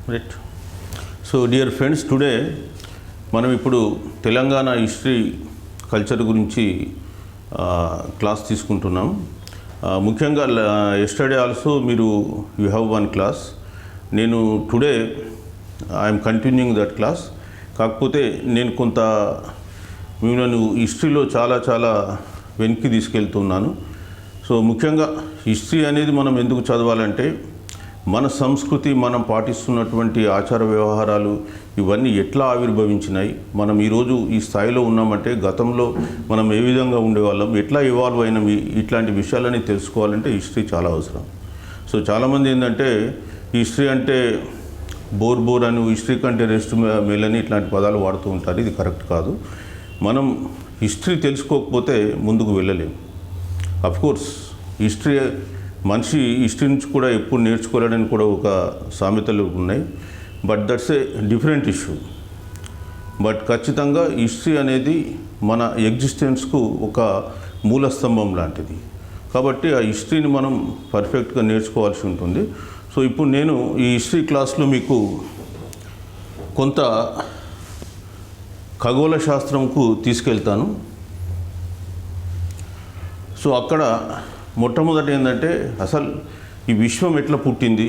Right. So dear friends, today మనం ఇప్పుడు Telangana history culture గురించి క్లాస్ తీసుకుంటున్నాం. ముఖ్యంగా yesterday also you have one class. నేను today I'm continuing that class. కాకపోతే నేను కొంత మిమ్మల్ని హిస్టరీలో చాలా వెనక్కి తీసుకెళ్తున్నాను. సో ముఖ్యంగా హిస్టరీ అనేది మనం ఎందుకు చదవాలంటే మన సంస్కృతి, మనం పాటిస్తున్నటువంటి ఆచార వ్యవహారాలు ఇవన్నీ ఎట్లా ఆవిర్భవించినాయి, మనం ఈరోజు ఈ స్థాయిలో ఉన్నామంటే గతంలో మనం ఏ విధంగా ఉండేవాళ్ళం, ఎట్లా ఇవాల్వ్ అయినాం, ఇట్లాంటి విషయాలని తెలుసుకోవాలంటే హిస్టరీ చాలా అవసరం. సో చాలామంది ఏంటంటే హిస్టరీ అంటే బోర్ అని, హిస్టరీ కంటే రెస్ట్ మేల్ అని ఇట్లాంటి పదాలు వాడుతూ ఉంటారు. ఇది కరెక్ట్ కాదు. మనం హిస్టరీ తెలుసుకోకపోతే ముందుకు వెళ్ళలేము. అఫ్కోర్స్ హిస్టరీ మనిషి హిస్టరీ నుంచి కూడా ఎప్పుడు నేర్చుకోలేడని కూడా ఒక సామెతలు ఉన్నాయి. But that's a different issue. But ఖచ్చితంగా హిస్టరీ అనేది మన ఎగ్జిస్టెన్స్కు ఒక మూలస్తంభం లాంటిది. కాబట్టి ఆ హిస్టరీని మనం పర్ఫెక్ట్గా నేర్చుకోవాల్సి ఉంటుంది. సో ఇప్పుడు నేను ఈ హిస్టరీ క్లాస్లో మీకు కొంత ఖగోళ శాస్త్రంకు తీసుకెళ్తాను. సో అక్కడ మొట్టమొదటి ఏంటంటే అసలు ఈ విశ్వం ఎట్లా పుట్టింది,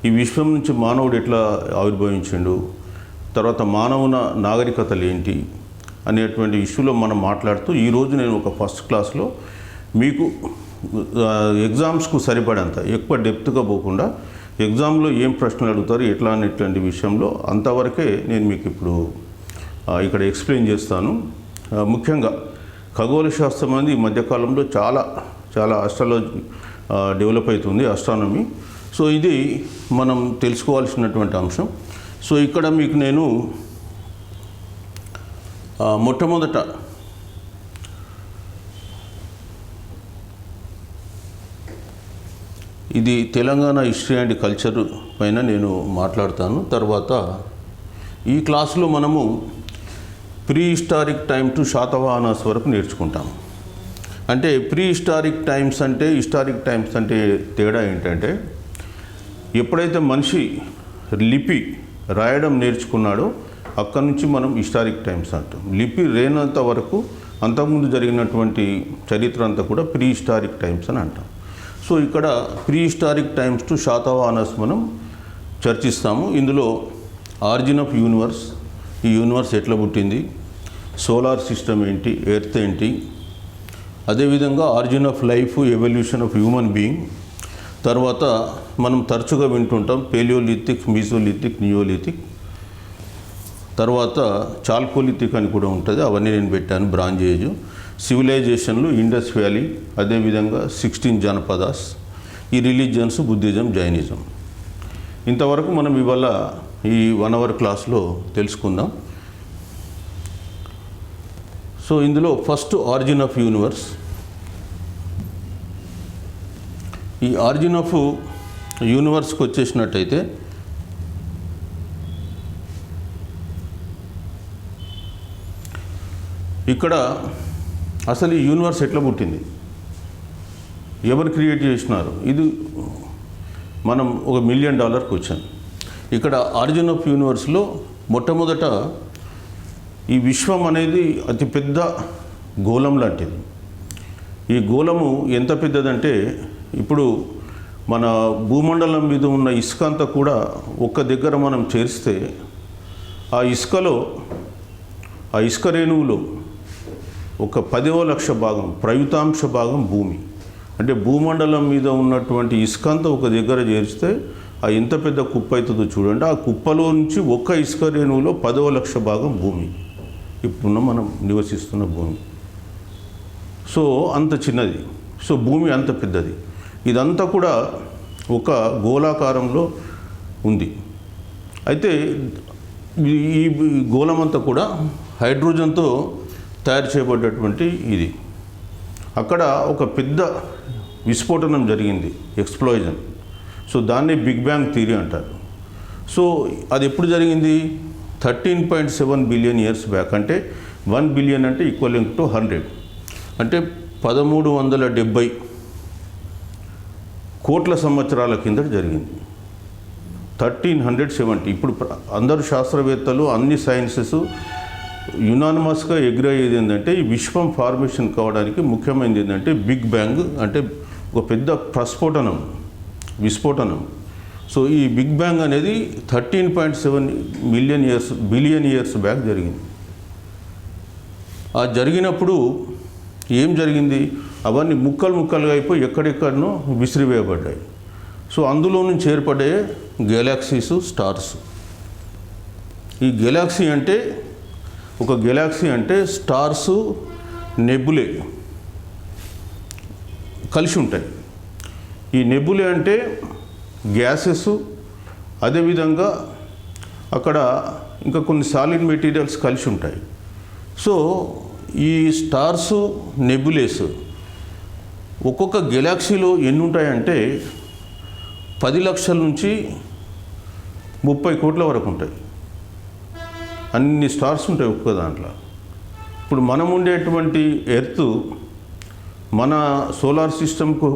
ఈ విశ్వం నుంచి మానవుడు ఎట్లా ఆవిర్భవించిండు, తర్వాత మానవున నాగరికతలు ఏంటి అనేటువంటి ఇష్యూలో మనం మాట్లాడుతూ ఈరోజు నేను ఒక ఫస్ట్ క్లాస్లో మీకు ఎగ్జామ్స్కు సరిపడేంత ఎక్కువ డెప్త్గా పోకుండా ఎగ్జామ్లో ఏం ప్రశ్నలు అడుగుతారు ఎట్లా అనేటువంటి విషయంలో అంతవరకే నేను మీకు ఇప్పుడు ఇక్కడ ఎక్స్ప్లెయిన్ చేస్తాను. ముఖ్యంగా ఖగోళ శాస్త్రం అనేది ఈ మధ్యకాలంలో చాలా ఆస్ట్రాలజీ డెవలప్ అవుతుంది, ఆస్ట్రానమీ. సో ఇది మనం తెలుసుకోవాల్సినటువంటి అంశం. సో ఇక్కడ మీకు నేను మొట్టమొదట ఇది తెలంగాణ హిస్టరీ అండ్ కల్చర్ పైన నేను మాట్లాడతాను. తర్వాత ఈ క్లాసులో మనము pre historic time to Satavahanas వరకు నేర్చుకుంటాము. అంటే ప్రీ హిస్టారిక్ టైమ్స్ అంటే హిస్టారిక్ టైమ్స్ అంటే తేడా ఏంటంటే ఎప్పుడైతే మనిషి లిపి రాయడం నేర్చుకున్నాడో అక్కడి నుంచి మనం హిస్టారిక్ టైమ్స్ అంటాం. లిపి లేనంత వరకు అంతకుముందు జరిగినటువంటి చరిత్ర అంతా కూడా ప్రీ హిస్టారిక్ టైమ్స్ అని అంటాం. సో ఇక్కడ pre historic times to Satavahanas మనం చర్చిస్తాము. ఇందులో ఆరిజిన్ ఆఫ్ యూనివర్స్, ఈ యూనివర్స్ ఎట్లా పుట్టింది, సోలార్ సిస్టమ్ ఏంటి, ఎర్త్ ఏంటి, అదేవిధంగా origin of life, evolution of human being. తర్వాత మనం తరచుగా వింటుంటాం పేలియోలిథిక్, మీసోలిథిక్, నియోలిథిక్. తర్వాత చాల్కోలిథిక్ అని కూడా ఉంటుంది, అవన్నీ నేను పెట్టాను. బ్రాంజ్ ఏజ్, సివిలైజేషన్లు, ఇండస్ వ్యాలీ, అదేవిధంగా 16 జానపదాస్, ఈ రిలీజియన్స్ బుద్ధిజం, జైనిజం. ఇంతవరకు మనం ఇవాళ ఈ 1 అవర్ క్లాస్లో తెలుసుకుందాం. సో ఇందులో ఫస్ట్ ఆరిజిన్ ఆఫ్ యూనివర్స్. ఈ ఆరిజిన్ ఆఫ్ యూనివర్స్కి వచ్చేసినట్టయితే ఇక్కడ అసలు ఈ యూనివర్స్ ఎట్లా పుట్టింది, ఎవరు క్రియేట్ చేసినారు, ఇది మనం ఒక $1 మిలియన్ క్వశ్చన్. ఇక్కడ ఆరిజిన్ ఆఫ్ యూనివర్స్లో మొట్టమొదట ఈ విశ్వం అనేది అతిపెద్ద గోళం లాంటిది. ఈ గోళము ఎంత పెద్దదంటే ఇప్పుడు మన భూమండలం మీద ఉన్న ఇసుక అంతా కూడా ఒక్క దగ్గర మనం చేరిస్తే ఆ ఇసుక రేణువులో ఒక 10వ లక్ష భాగం, ప్రయుతాంశ భాగం భూమి. అంటే భూమండలం మీద ఉన్నటువంటి ఇసుక అంతా ఒక దగ్గర చేరిస్తే ఆ ఎంత పెద్ద కుప్ప అవుతుందో చూడండి. ఆ కుప్పలో నుంచి ఒక్క ఇసుక రేణువులో 10వ లక్ష భాగం భూమి, ఇప్పుడున్న మనం నివసిస్తున్న భూమి. సో అంత చిన్నది. సో భూమి అంత పెద్దది. ఇదంతా కూడా ఒక గోళాకారంలో ఉంది. అయితే ఈ గోళమంతా కూడా హైడ్రోజన్తో తయారు చేయబడ్డటువంటి ఇది. అక్కడ ఒక పెద్ద విస్ఫోటనం జరిగింది, ఎక్స్ప్లోజన్. సో దాన్ని బిగ్ బ్యాంగ్ థియరీ అంటారు. సో అది ఎప్పుడు జరిగింది? 13.7 బిలియన్ ఇయర్స్ బ్యాక్. అంటే 1 బిలియన్ అంటే ఈక్వలెంట్ టు 100, అంటే 1370 కోట్ల సంవత్సరాల కిందట జరిగింది. 1370. ఇప్పుడు అందరు శాస్త్రవేత్తలు అన్ని సైన్సెస్ యునానిమస్గా ఎగ్రయ్యేది ఏంటంటే ఈ విశ్వం ఫార్మేషన్ కావడానికి ముఖ్యమైనది ఏంటంటే బిగ్ బ్యాంగ్, అంటే ఒక పెద్ద విస్ఫోటనం. సో ఈ బిగ్ బ్యాంగ్ అనేది 13.7 బిలియన్ ఇయర్స్ బ్యాక్ జరిగింది. ఆ జరిగినప్పుడు ఏం జరిగింది, అవన్నీ ముక్కలుగా అయిపోయి ఎక్కడెక్కడనో విసిరివేయబడ్డాయి. సో అందులో నుంచి ఏర్పడే గెలాక్సీస్, స్టార్స్. ఈ గెలాక్సీ అంటే స్టార్సు, నెబులే కలిసి ఉంటాయి. ఈ నెబులే అంటే గ్యాసెస్, అదేవిధంగా అక్కడ ఇంకా కొన్ని సాలిడ్ మెటీరియల్స్ కలిసి ఉంటాయి. సో ఈ స్టార్సు, నెబులేస్ ఒక్కొక్క గెలాక్సీలో ఎన్ని ఉంటాయంటే 10 లక్షల నుంచి 30 కోట్ల వరకు ఉంటాయి. అన్ని స్టార్స్ ఉంటాయి ఒక్క దాంట్లో. ఇప్పుడు మనం ఉండేటువంటి ఎర్త్, మన సోలార్ సిస్టమ్కు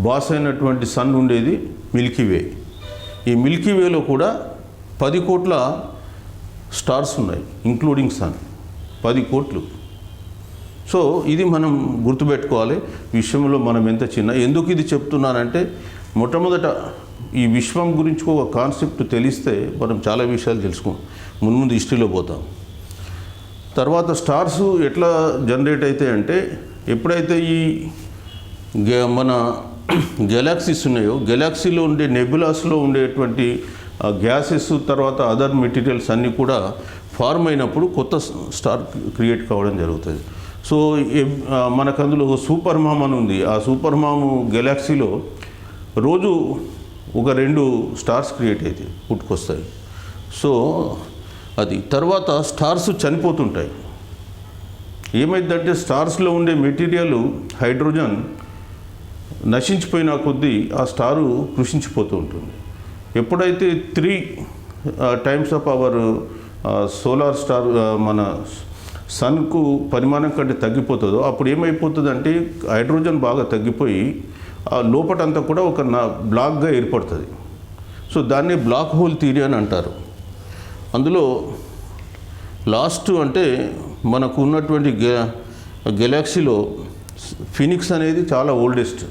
బాస్ అయినటువంటి సన్ ఉండేది మిల్కీవే. ఈ మిల్కీవేలో కూడా 10 కోట్ల స్టార్స్ ఉన్నాయి, ఇంక్లూడింగ్ సన్ 10 కోట్లు. సో ఇది మనం గుర్తుపెట్టుకోవాలి. విశ్వంలో మనం ఎంత చిన్న. ఎందుకు ఇది చెప్తున్నానంటే మొట్టమొదట ఈ విశ్వం గురించి ఒక కాన్సెప్ట్ తెలిస్తే మనం చాలా విషయాలు తెలుసుకోం, ముందు హిస్టరీలో పోతాం. తర్వాత స్టార్స్ ఎట్లా జనరేట్ అవుతాయి అంటే ఎప్పుడైతే ఈ మన గెలాక్సీస్ ఉన్నాయో, గెలాక్సీలో ఉండే నెబులాస్లో ఉండేటువంటి గ్యాసెస్, తర్వాత అదర్ మెటీరియల్స్ అన్నీ కూడా ఫార్మ్ అయినప్పుడు కొత్త స్టార్ క్రియేట్ కావడం జరుగుతుంది. సో మనకు అందులో సూపర్ మామ్ అని ఉంది. ఆ సూపర్ మామ్ గెలాక్సీలో రోజు ఒక 2 స్టార్స్ క్రియేట్ అయితే పుట్టుకొస్తాయి. సో అది తర్వాత స్టార్స్ చనిపోతుంటాయి. ఏమైందంటే స్టార్స్లో ఉండే మెటీరియల్ హైడ్రోజన్ నశించిపోయిన కొద్దీ ఆ స్టారు కృషించిపోతూ ఉంటుంది. ఎప్పుడైతే 3 times of our solar star మన సన్కు పరిమాణం కంటే తగ్గిపోతుందో అప్పుడు ఏమైపోతుందంటే హైడ్రోజన్ బాగా తగ్గిపోయి ఆ లోపటంతా కూడా ఒక బ్లాక్గా ఏర్పడుతుంది. సో దాన్ని బ్లాక్ హోల్ థియరీ అని అంటారు. అందులో లాస్ట్ అంటే మనకు ఉన్నటువంటి గెలాక్సీలో ఫినిక్స్ అనేది చాలా ఓల్డెస్ట్,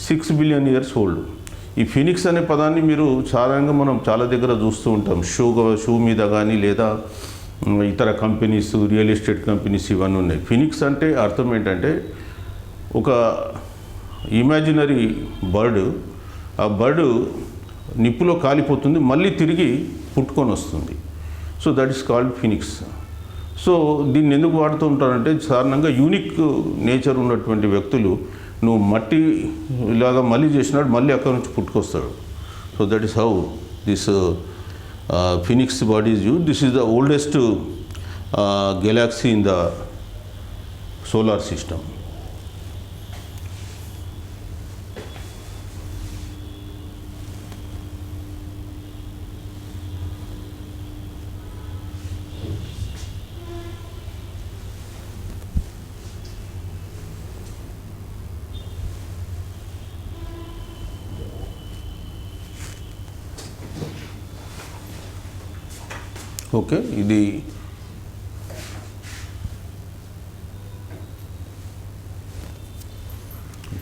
6 బిలియన్ ఇయర్స్ ఓల్డ్. ఈ ఫినిక్స్ అనే పదాన్ని మీరు సాధారణంగా మనం చాలా దగ్గర చూస్తూ ఉంటాం, షూ మీద కానీ లేదా ఇతర కంపెనీస్, రియల్ ఎస్టేట్ కంపెనీస్ ఇవన్నీ ఉన్నాయి. ఫినిక్స్ అంటే అర్థం ఏంటంటే ఒక ఇమాజినరీ బర్డ్. ఆ బర్డ్ నిప్పులో కాలిపోతుంది, మళ్ళీ తిరిగి పుట్టుకొని వస్తుంది. So that is called Phoenix. So దీన్ని ఎందుకు వాడుతూ ఉంటారంటే సాధారణంగా యూనిక్ నేచర్ ఉన్నటువంటి వ్యక్తులు నువ్వు మట్టి ఇలాగా మళ్ళీ చేసినాడు, మళ్ళీ అక్కడ నుంచి పుట్టుకొస్తాడు. So that is how this phoenix body is used. This is the oldest galaxy in the solar system. Okay, ఇది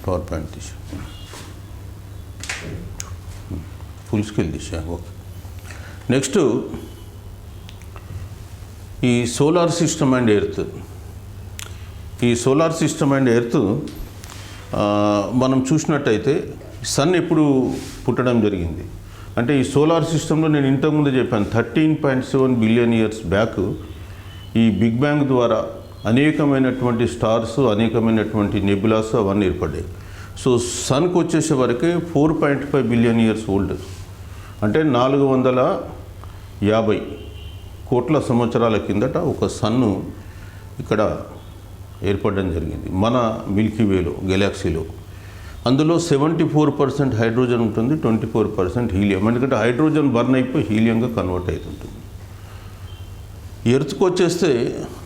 పవర్ పాయింట్ తీసా, ఫుల్ స్కేల్ తీసా. ఓకే, నెక్స్ట్ ఈ సోలార్ సిస్టమ్ అండ్ ఎర్త్. ఈ సోలార్ సిస్టమ్ అండ్ ఎర్త్ మనం చూసినట్టయితే sun ఎప్పుడు పుట్టడం జరిగింది అంటే ఈ సోలార్ సిస్టంలో నేను ఇంతకుముందు చెప్పాను 13.7 బిలియన్ ఇయర్స్ బ్యాక్ ఈ బిగ్ బ్యాంగ్ ద్వారా అనేకమైనటువంటి స్టార్స్, అనేకమైనటువంటి నెబులాస్ అవన్నీ ఏర్పడ్డాయి. సో సన్కి వచ్చేసే వరకే 4.5 బిలియన్ ఇయర్స్ ఓల్డ్, అంటే 450 కోట్ల సంవత్సరాల కిందట ఒక సన్ను ఇక్కడ ఏర్పడడం జరిగింది మన మిల్కీవేలో, గెలాక్సీలో. అందులో 74% హైడ్రోజన్ ఉంటుంది, 24% హీలియం. ఎందుకంటే హైడ్రోజన్ బర్న్ అయిపోయి హీలియంగా కన్వర్ట్ అవుతుంటుంది. ఎర్త్కి వచ్చేస్తే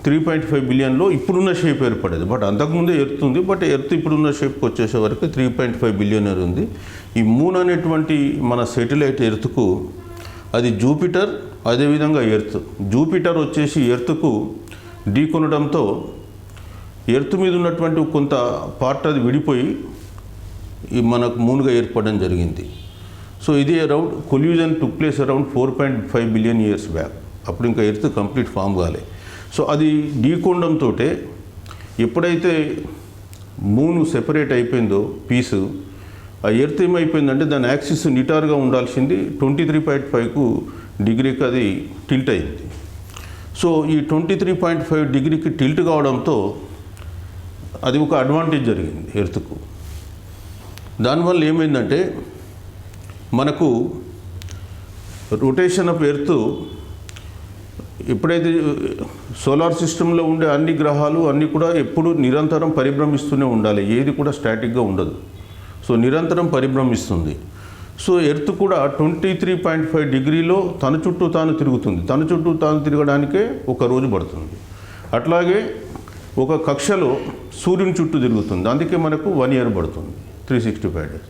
3.5 బిలియన్లో ఇప్పుడున్న షేప్ ఏర్పడేది. బట్ అంతకుముందే ఎర్త్ ఉంది, బట్ ఎర్త్ ఇప్పుడున్న షేప్కి వచ్చేసే వరకు 3.5 బిలియనర్ ఉంది. ఈ మూన్ అనేటువంటి మన శాటిలైట్ ఎర్త్కు అది జూపిటర్, అదేవిధంగా ఎర్త్. జూపిటర్ వచ్చేసి ఎర్త్కు ఢీకొనడంతో ఎర్త్ మీద ఉన్నటువంటి కొంత పార్ట్ అది విడిపోయి మనకు మూన్గా ఏర్పడడం జరిగింది. సో ఇది around collusion took place around 4.5 billion years back. అప్పుడు ఇంకా ఎర్త్ కంప్లీట్ ఫామ్ కాలే. సో అది ఢీకొనడంతో ఎప్పుడైతే మూన్ సెపరేట్ అయిపోయిందో పీసు, ఆ ఎర్త్ ఏమైపోయిందంటే దాని యాక్సిస్ నిటారుగా ఉండాల్సింది 23.5 డిగ్రీకి అది టిల్ట్ అయింది. సో ఈ 23.5 డిగ్రీకి టిల్ట్ కావడంతో అది ఒక అడ్వాంటేజ్ జరిగింది ఎర్త్కు. దానివల్ల ఏమైందంటే మనకు రొటేషన్ ఆఫ్ ఎర్త్ ఎప్పుడైతే సోలార్ సిస్టంలో ఉండే అన్ని గ్రహాలు అన్నీ కూడా ఎప్పుడు నిరంతరం పరిభ్రమిస్తూనే ఉండాలి, ఏది కూడా స్టాటిక్గా ఉండదు. సో నిరంతరం పరిభ్రమిస్తుంది. సో ఎర్త్ కూడా 23.5 డిగ్రీలో తన చుట్టూ తాను తిరుగుతుంది. తన చుట్టూ తాను తిరగడానికే ఒక రోజు పడుతుంది. అట్లాగే ఒక కక్షలో సూర్యుని చుట్టూ తిరుగుతుంది, అందుకే మనకు 1 ఇయర్ పడుతుంది, 365 డేస్.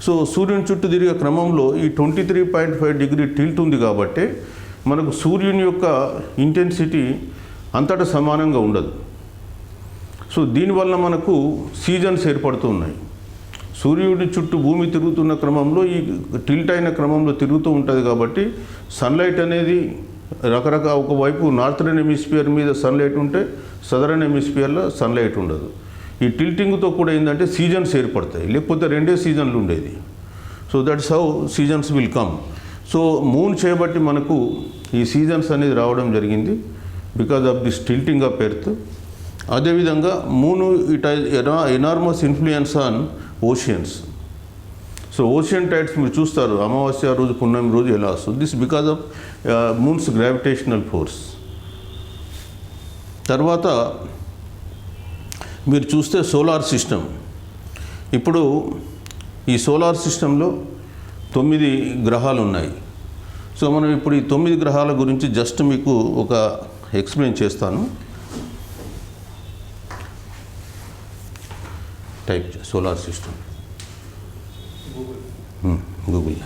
సో సూర్యుని చుట్టూ తిరిగే క్రమంలో ఈ 23.5 డిగ్రీ టిల్ట్ ఉంది కాబట్టి మనకు సూర్యుని యొక్క ఇంటెన్సిటీ అంతటా సమానంగా ఉండదు. సో దీనివల్ల మనకు సీజన్స్ ఏర్పడుతూ ఉన్నాయి. సూర్యుడి చుట్టూ భూమి తిరుగుతున్న క్రమంలో ఈ టిల్ట్ అయిన క్రమంలో తిరుగుతూ ఉంటుంది కాబట్టి సన్లైట్ అనేది రకరకాల, ఒకవైపు నార్థరన్ హెమిస్ఫియర్ మీద సన్లైట్ ఉంటే సదరన్ హెమిస్ఫియర్లో సన్లైట్ ఉండదు. ఈ టిల్టింగ్తో కూడా ఏంటంటే సీజన్స్ ఏర్పడతాయి, లేకపోతే 2 సీజన్లు ఉండేది. So that's how seasons will come. So moon చేయబట్టి మనకు ఈ సీజన్స్ అనేది రావడం జరిగింది because of this tilting of earth. అదేవిధంగా moon it enormous influence on oceans. So ocean tides మీరు చూస్తారు, అమావాస్య రోజు పున్నమి రోజు ఎలా వస్తుంది. This because of moon's gravitational force. తర్వాత మీరు చూస్తే సోలార్ సిస్టమ్. ఇప్పుడు ఈ సోలార్ సిస్టంలో 9 గ్రహాలు ఉన్నాయి. సో మనం ఇప్పుడు ఈ 9 గ్రహాల గురించి జస్ట్ మీకు ఒక ఎక్స్ప్లెయిన్ చేస్తాను. Type solar system Google.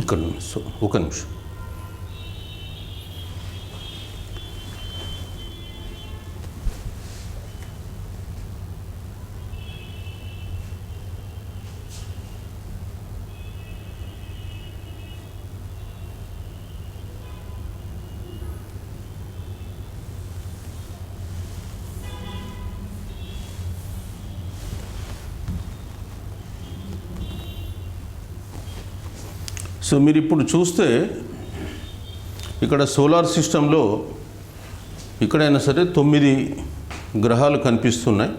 ఇక్కడ ఒక నిమిషం. సో మీరు ఇప్పుడు చూస్తే ఇక్కడ సోలార్ సిస్టంలో ఇక్కడైనా సరే 9 గ్రహాలు కనిపిస్తున్నాయి.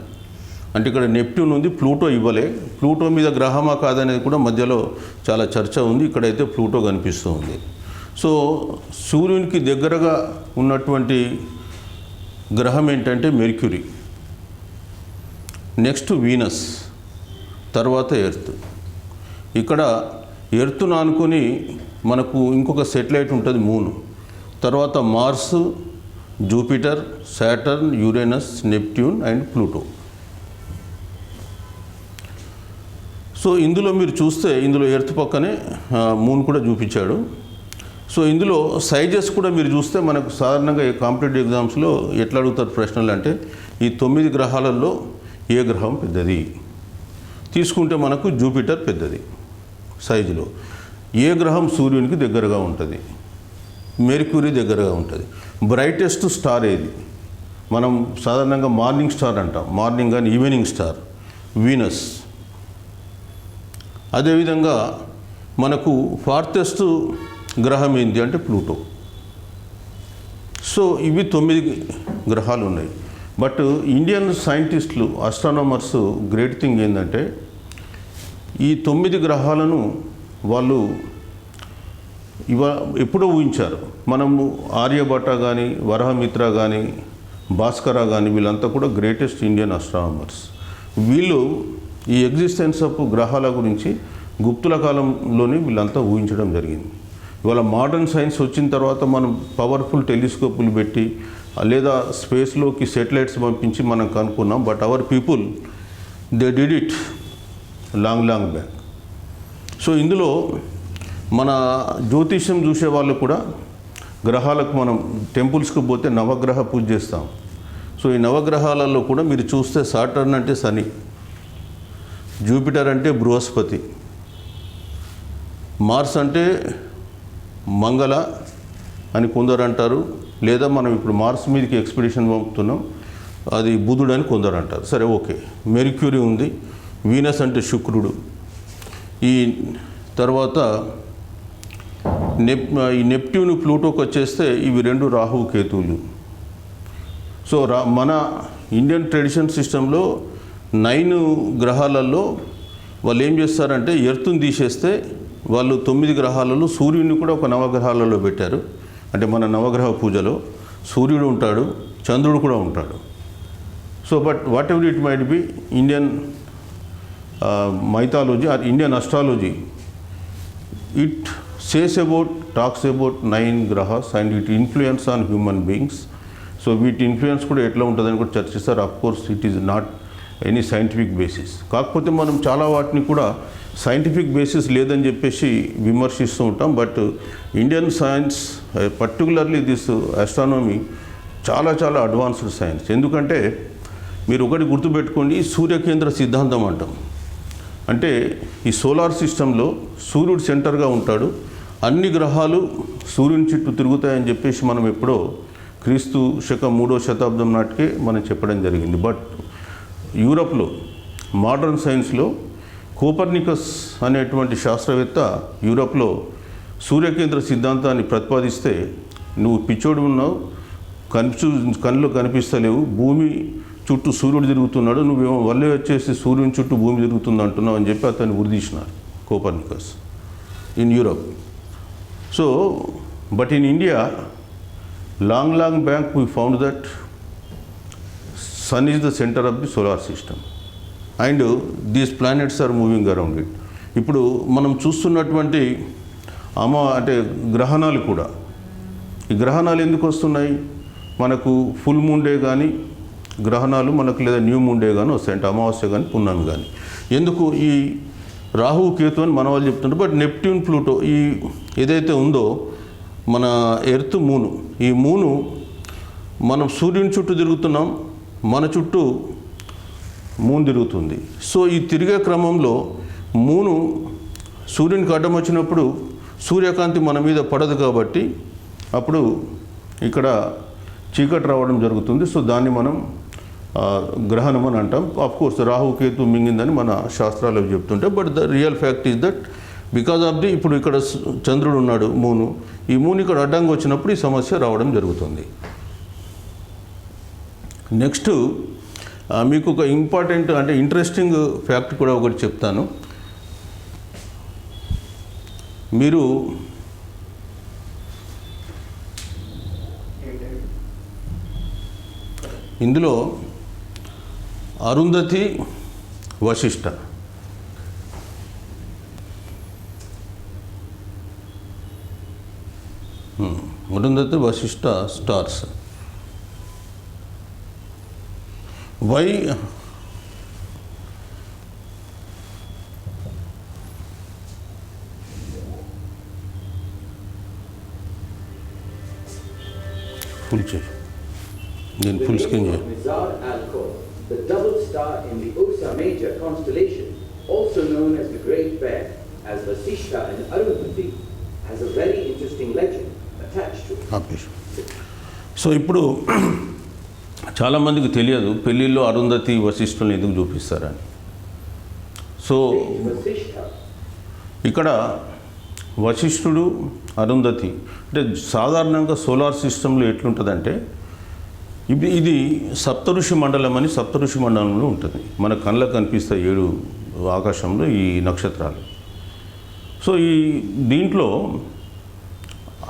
అంటే ఇక్కడ నెప్ట్యూన్ ఉంది, ప్లూటో ఇవ్వలే. ప్లూటో మీద గ్రహమా కాదనేది కూడా మధ్యలో చాలా చర్చ ఉంది. ఇక్కడైతే ప్లూటో కనిపిస్తూ ఉంది. సో సూర్యునికి దగ్గరగా ఉన్నటువంటి గ్రహం ఏంటంటే మెర్క్యూరీ, నెక్స్ట్ వీనస్, తర్వాత ఎర్త్. ఇక్కడ ఎర్త్ను ఆనుకొని మనకు ఇంకొక సెటిలైట్ ఉంటుంది మూన్. తర్వాత Mars, Jupiter, Saturn, Uranus, Neptune and Pluto. So ఇందులో మీరు చూస్తే ఇందులో ఎర్త్ పక్కనే మూన్ కూడా చూపించాడు. సో ఇందులో సైజెస్ కూడా మీరు చూస్తే మనకు సాధారణంగా కాంపిటేటివ్ ఎగ్జామ్స్లో ఎట్లా అడుగుతారు ప్రశ్నలు అంటే ఈ 9 గ్రహాలలో ఏ గ్రహం పెద్దది తీసుకుంటే మనకు జూపిటర్ పెద్దది సైజులో. ఏ గ్రహం సూర్యునికి దగ్గరగా ఉంటుంది, మెర్క్యూరీ దగ్గరగా ఉంటుంది. బ్రైటెస్ట్ స్టార్ ఏది, మనం సాధారణంగా మార్నింగ్ స్టార్ అంటాం, మార్నింగ్ కానీ ఈవినింగ్ స్టార్ వీనస్. అదేవిధంగా మనకు ఫార్తెస్ట్ గ్రహం ఏంటి అంటే ప్లూటో. సో ఇవి 9 గ్రహాలు ఉన్నాయి. బట్ ఇండియన్ సైంటిస్టులు, ఆస్ట్రానమర్స్ గ్రేట్ థింగ్ ఏంటంటే ఈ 9 గ్రహాలను వాళ్ళు ఎప్పుడో ఊహించారు. మనము ఆర్యభట్ట కానీ, వరహమిత్ర కానీ, భాస్కర కానీ వీళ్ళంతా కూడా గ్రేటెస్ట్ ఇండియన్ ఆస్ట్రానమర్స్. వీళ్ళు ఈ ఎగ్జిస్టెన్స్ ఆఫ్ గ్రహాల గురించి గుప్తుల కాలంలోనే వీళ్ళంతా ఊహించడం జరిగింది. ఇవాళ మోడర్న్ సైన్స్ వచ్చిన తర్వాత మనం పవర్ఫుల్ టెలిస్కోపులు పెట్టి లేదా స్పేస్లోకి సెటిలైట్స్ పంపించి మనం కనుక్కున్నాం. But our people they did it long back. So ఇందులో మన జ్యోతిష్యం చూసే వాళ్ళు కూడా గ్రహాలకు మనం టెంపుల్స్కి పోతే నవగ్రహ పూజ చేస్తాం. సో ఈ నవగ్రహాలలో కూడా మీరు చూస్తే సాటర్న్ అంటే శని, జూపిటర్ అంటే బృహస్పతి, మార్స్ అంటే మంగళ అని కొందరు అంటారు. లేదా మనం ఇప్పుడు మార్స్ మీదకి ఎక్స్పెడిషన్ పంపుతున్నాం, అది బుధుడు అని కొందరు అంటారు. సరే, ఓకే. మెర్క్యూరీ ఉంది, వీనస్ అంటే శుక్రుడు, ఈ తర్వాత ఈ నెప్ట్యూన్ ప్లూటోకి వచ్చేస్తే ఇవి 2 రాహువు కేతువులు. సో మన ఇండియన్ ట్రెడిషన్ సిస్టంలో 9 గ్రహాలలో వాళ్ళు ఏం చేస్తారంటే ఎర్త్ని తీసేస్తే వాళ్ళు 9 గ్రహాలలో సూర్యుడిని కూడా ఒక నవగ్రహాలలో పెట్టారు. అంటే మన నవగ్రహ పూజలో సూర్యుడు ఉంటాడు, చంద్రుడు కూడా ఉంటాడు. So but what ever it might be, Indian mythology or Indian astrology, it talks about 9 grahas and it influence on human beings. So వీటి ఇన్ఫ్లుయెన్స్ కూడా ఎట్లా ఉంటుందని కూడా చర్చిస్తారు. Of course it is not any scientific basis. కాకపోతే మనం చాలా వాటిని కూడా సైంటిఫిక్ బేసిస్ లేదని చెప్పేసి విమర్శిస్తూ ఉంటాం. But Indian science, particularly this astronomy, చాలా అడ్వాన్స్డ్ సైన్స్. ఎందుకంటే మీరు ఒకటి గుర్తుపెట్టుకోండి, సూర్యకేంద్ర సిద్ధాంతం అంటాం. అంటే ఈ సోలార్ సిస్టంలో సూర్యుడు సెంటర్గా ఉంటాడు, అన్ని గ్రహాలు సూర్యుని చుట్టూ తిరుగుతాయని చెప్పేసి మనం ఎప్పుడో క్రీస్తు శకం 3వ శతాబ్దం నాటికే మనం చెప్పడం జరిగింది. బట్ యూరప్లో మోడర్న్ సైన్స్లో కోపర్నికస్ అనేటువంటి శాస్త్రవేత్త యూరప్లో సూర్యకేంద్ర సిద్ధాంతాన్ని ప్రతిపాదిస్తే, నువ్వు పిచ్చోడు ఉన్నావు, కళ్ళు కనిపిస్తలేవు, భూమి చుట్టూ సూర్యుడు తిరుగుతున్నాడు, నువ్వేమో వల్లే వచ్చేసి సూర్యుని చుట్టూ భూమి తిరుగుతుంది అంటున్నావు అని చెప్పి అతన్ని ఉరిదీసినారు Copernicus in Europe. So but in India long back we found that sun is the center of the solar system and these planets are moving around it. ఇప్పుడు మనం చూస్తున్నటువంటి అంటే గ్రహణాలు కూడా, ఈ గ్రహణాలు ఎందుకు వస్తున్నాయి? మనకు ఫుల్ మూన్ డే కానీ గ్రహణాలు మనకు, లేదా న్యూ మూన్ డే కానీ వస్తాయి, అంటే అమావాస్య కానీ పున్నమి కానీ. ఎందుకు? ఈ రాహువు కేతు అని మన వాళ్ళు చెప్తుంటారు. బట్ నెప్ట్యూన్ ప్లూటో ఈ ఏదైతే ఉందో మన ఎర్త్ మూను, ఈ మూను మనం సూర్యుని చుట్టూ తిరుగుతున్నాం, మన చుట్టూ మూన్ తిరుగుతుంది. సో ఈ తిరిగే క్రమంలో మూను సూర్యునికి అడ్డం వచ్చినప్పుడు సూర్యకాంతి మన మీద పడదు కాబట్టి అప్పుడు ఇక్కడ చీకటి రావడం జరుగుతుంది. సో దాన్ని మనం గ్రహణం అని అంటాం. ఆఫ్ కోర్స్ రాహు కేతు మింగిందని మన శాస్త్రాలు చెప్తుంటే, but the real fact is that because of the, ఇప్పుడు ఇక్కడ చంద్రుడు ఉన్నాడు, మూను, ఈ మూను ఇక్కడ అడ్డంగా వచ్చినప్పుడు ఈ సమస్య రావడం జరుగుతుంది. నెక్స్ట్ మీకు ఒక ఇంపార్టెంట్ అంటే ఇంట్రెస్టింగ్ ఫ్యాక్ట్ కూడా ఒకటి చెప్తాను. మీరు ఇందులో అరుంధతి, వశిష్ఠ, అరుంధతి, వశిష్ఠ స్టార్స్. వై ఫుల్ చేయి, నేను ఫుల్ స్క్రీన్ చేయి. The double star in the Ursa Major constellation, also known as the Great Bear, as Vasishtha and Arundhati, has a very interesting legend attached to it. So ఇప్పుడు చాలామందికి తెలియదు పెళ్ళిళ్ళు అరుంధతి వశిష్ఠుల్ని ఎందుకు చూపిస్తారని. So ఇక్కడ వశిష్ఠుడు, అరుంధతి అంటే సాధారణంగా సోలార్ సిస్టంలో ఎట్లుంటుందంటే, ఇది సప్తఋషి మండలం అని సప్తఋషి మండలంలో ఉంటుంది. మన కళ్ళకు కనిపిస్తాయి 7 ఆకాశంలో ఈ నక్షత్రాలు. సో ఈ దీంట్లో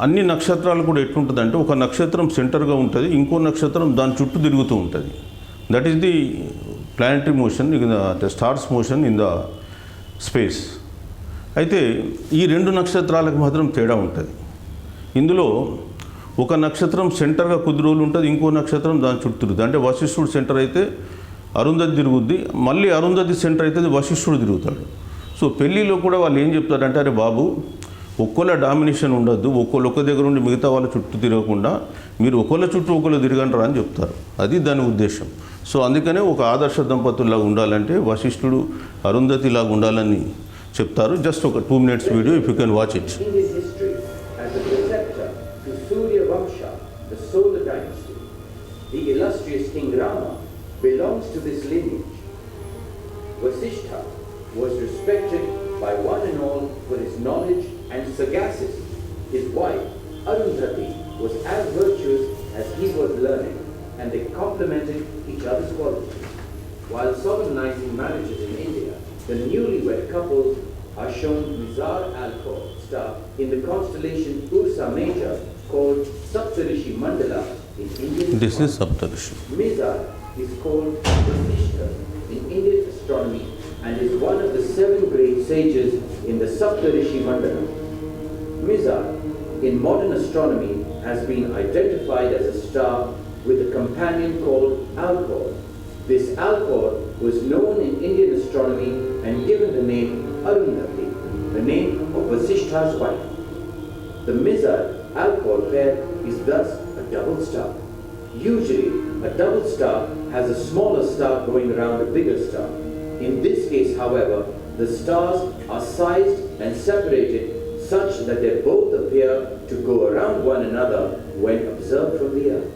అన్ని నక్షత్రాలు కూడా ఎట్లుంటుందంటే, ఒక నక్షత్రం సెంటర్గా ఉంటుంది, ఇంకో నక్షత్రం దాని చుట్టూ తిరుగుతూ ఉంటుంది. That is the planetary motion in the stars motion in the space. అయితే ఈ రెండు నక్షత్రాలకు మాత్రం తేడా ఉంటుంది. ఇందులో ఒక నక్షత్రం సెంటర్గా కొద్ది రోజులు ఉంటుంది, ఇంకో నక్షత్రం దాని చుట్టూ తిరుగుతుంది. అంటే వశిష్ఠుడు సెంటర్ అయితే అరుంధతి తిరుగుద్ది, మళ్ళీ అరుంధతి సెంటర్ అయితే వశిష్ఠుడు తిరుగుతాడు. సో పెళ్ళిలో కూడా వాళ్ళు ఏం చెప్తారంటే, అరే బాబు ఒక్కోళ్ళ డామినేషన్ ఉండద్దు, ఒక్కోళ్ళు ఒక్క దగ్గర ఉండి మిగతా వాళ్ళ చుట్టూ తిరగకుండా మీరు ఒకళ్ళ చుట్టూ ఒకళ్ళు తిరగంటారా అని చెప్తారు. అది దాని ఉద్దేశం. సో అందుకనే ఒక ఆదర్శ దంపతుల్లాగా ఉండాలంటే వశిష్ఠుడు అరుంధతిలాగా ఉండాలని చెప్తారు. జస్ట్ ఒక 2 minutes video, if you can watch it. Indian history as the preceptor to Surya Vamsha, the solar dynasty. The illustrious King Rama belongs to this lineage. Vasishtha was respected by one and all for his knowledge and sagacity. His wife, Arundhati, was as virtuous as he was learned, and they complemented each other's qualities. While solemnizing marriages in India, the newlywed couples are shown Mizar Alcor star in the constellation Ursa Major called Saptarishi Mandala in Indian This is Saptarishi. Mizar is called Vasishtha in Indian astronomy and is one of the 7 great sages in the Saptarishi Mandala. Mizar in modern astronomy has been identified as a star with a companion called Alcor. This Alcor was known in Indian astronomy and given the name Arundhati, the name of Vasishtha's wife. The Mizar-Alcor pair is thus a double star. Usually, a double star has a smaller star going around a bigger star. In this case, however, the stars are sized and separated such that they both appear to go around one another when observed from the Earth.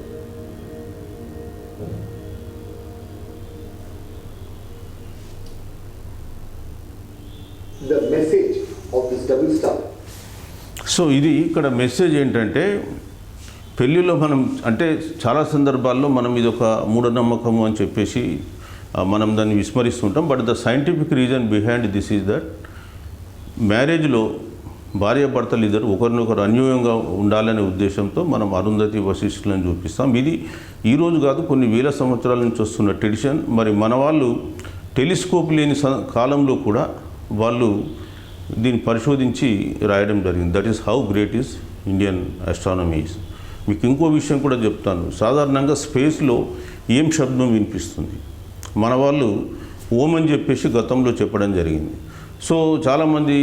The message of this double star. So ఇది ఇక్కడ message ఏంటంటే, పెళ్ళిలో మనం అంటే చాలా సందర్భాల్లో మనం ఇది ఒక మూఢనమ్మకము అని చెప్పేసి మనం దాన్ని విస్మరిస్తుంటాం. But the scientific reason behind this is that మ్యారేజ్లో భార్యాభర్తలు ఇద్దరు ఒకరినొకరు అన్యోన్యంగా ఉండాలనే ఉద్దేశంతో మనం అరుంధతి వశిష్ఠులను చూపిస్తాం. ఇది ఈరోజు కాదు, కొన్ని వేల సంవత్సరాల నుంచి వస్తున్న ట్రెడిషన్. మరి మన వాళ్ళు టెలిస్కోప్ లేని కాలంలో కూడా వాళ్ళు దీన్ని పరిశోధించి రాయడం జరిగింది. That is how great is Indian astronomy is. మీకు ఇంకో విషయం కూడా చెప్తాను. సాధారణంగా స్పేస్లో ఏం శబ్దం వినిపిస్తుంది, మన వాళ్ళు ఓం అని చెప్పేసి గతంలో చెప్పడం జరిగింది. సో చాలామంది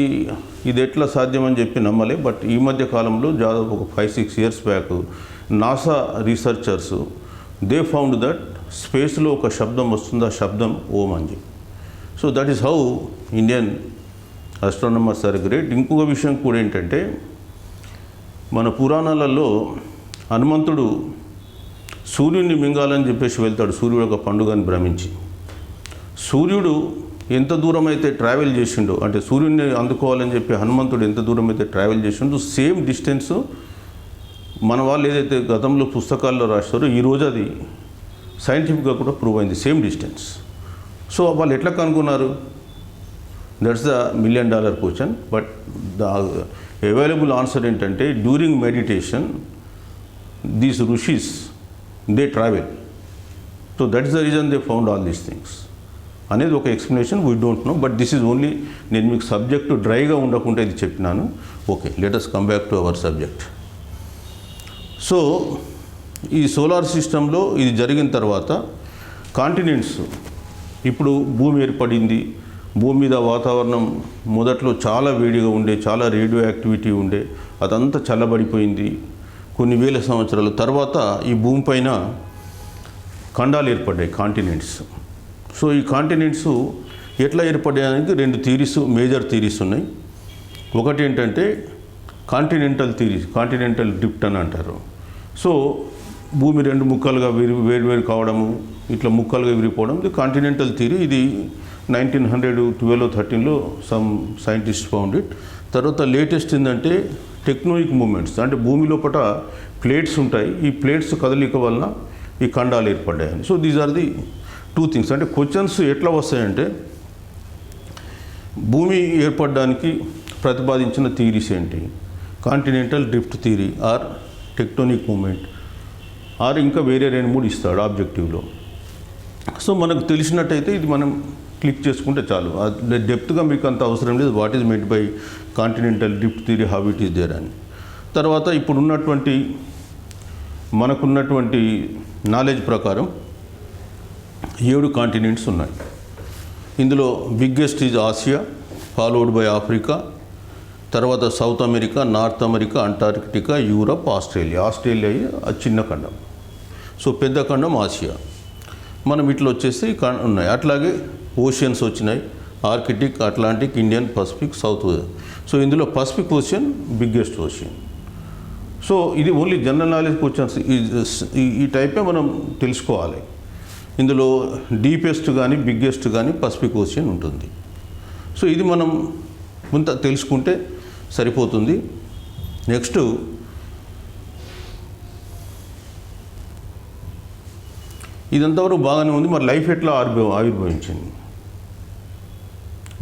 ఇది ఎట్లా సాధ్యమని చెప్పి నమ్మలే. బట్ ఈ మధ్య కాలంలో దాదాపు ఒక 5-6 years back NASA researchers they found that స్పేస్లో ఒక శబ్దం వస్తుంది, ఆ శబ్దం ఓం అని చెప్పి. So that is how Indian astronomers are great. ఇంకొక విషయం కూడా ఏంటంటే, మన పురాణాలలో హనుమంతుడు సూర్యుడిని మింగాలని చెప్పేసి వెళ్తాడు, సూర్యుడు ఒక పండుగని భ్రమించి. సూర్యుడు ఎంత దూరం అయితే ట్రావెల్ చేసిండో, అంటే సూర్యుడిని అందుకోవాలని చెప్పి హనుమంతుడు ఎంత దూరం అయితే ట్రావెల్ చేసిండో, సేమ్ డిస్టెన్స్ మన వాళ్ళు ఏదైతే గతంలో పుస్తకాల్లో రాస్తారో ఈరోజు అది సైంటిఫిక్గా కూడా ప్రూవ్ అయింది, సేమ్ డిస్టెన్స్. సో వాళ్ళు ఎట్లా కనుక్కున్నారు? That's the $1 million question. But the available answer ఏంటంటే, during meditation these rishis they travel. So that is the reason they found all these things అనేది ఒక explanation. We don't know, but this is only, నేను మీకు subject డ్రైగా ఉండకుండా ఇది చెప్పినాను. Okay, let us come back to our subject. So ఈ solar సిస్టంలో ఇది జరిగిన తర్వాత కాంటినెంట్స్, ఇప్పుడు భూమి ఏర్పడింది. భూమి మీద వాతావరణం మొదట్లో చాలా వేడిగా ఉండే, చాలా రేడియో యాక్టివిటీ ఉండే, అదంతా చల్లబడిపోయింది. కొన్ని వేల సంవత్సరాల తర్వాత ఈ భూమి పైన ఖండాలు ఏర్పడ్డాయి, కాంటినెంట్స్. సో ఈ కాంటినెంట్స్ ఎట్లా ఏర్పడ్డాయనికి 2 థీరీస్, మేజర్ థీరీస్ ఉన్నాయి. ఒకటి ఏంటంటే కాంటినెంటల్ థీరీ, కాంటినెంటల్ డ్రిఫ్ట్ అని అంటారు. సో భూమి 2 ముక్కలుగా వేరు కావడము, ఇట్లా ముక్కలుగా విరిగిపోవడం, ఇది కాంటినెంటల్ థీరీ. ఇది 1912-13లో సమ్ సైంటిస్ట్ ఫౌండ్ ఇట్. తర్వాత లేటెస్ట్ ఏంటంటే టెక్టోనిక్ మూమెంట్స్, అంటే భూమి లోపల ప్లేట్స్ ఉంటాయి, ఈ ప్లేట్స్ కదలిక వలన ఈ ఖండాలు ఏర్పడ్డాయని. So these are the 2 things. అంటే క్వశ్చన్స్ ఎట్లా వస్తాయంటే, భూమి ఏర్పడడానికి ప్రతిపాదించిన థీరీస్ ఏంటి, continental drift theory or tectonic movement, or ఇంకా వేరే 2-3 ఇస్తాడు ఆబ్జెక్టివ్లో. సో మనకు తెలిసినట్టయితే ఇది మనం క్లిక్ చేసుకుంటే చాలు. డెప్త్గా మీకు అంత అవసరం లేదు. What is made by continental drift theory, how it is there అని. తర్వాత ఇప్పుడున్నటువంటి మనకున్నటువంటి నాలెడ్జ్ ప్రకారం 7 కాంటినెంట్స్ ఉన్నాయి. ఇందులో biggest is Asia, followed by Africa, తర్వాత South America, North America, Antarctica, Europe, Australia. Australia అది చిన్న ఖండం. సో పెద్ద ఖండం ఆసియా. మనం ఇట్లా వచ్చేసి ఉన్నాయి. అట్లాగే ఓషియన్స్ వచ్చినాయి, Arctic, Atlantic, Indian, Pacific, south. So ఇందులో Pacific ocean biggest ocean. So ఇది ఓన్లీ జనరల్ నాలెడ్జ్ క్వశ్చన్స్. ఈ టైపే మనం తెలుసుకోవాలి. ఇందులో డీపెస్ట్ కానీ బిగ్గెస్ట్ కానీ పసిఫిక్ ఓషియన్ ఉంటుంది. సో ఇది మనం కొంత తెలుసుకుంటే సరిపోతుంది. నెక్స్ట్ ఇదంతవరకు బాగానే ఉంది. మరి లైఫ్ ఎట్లా ఆవిర్భవించింది?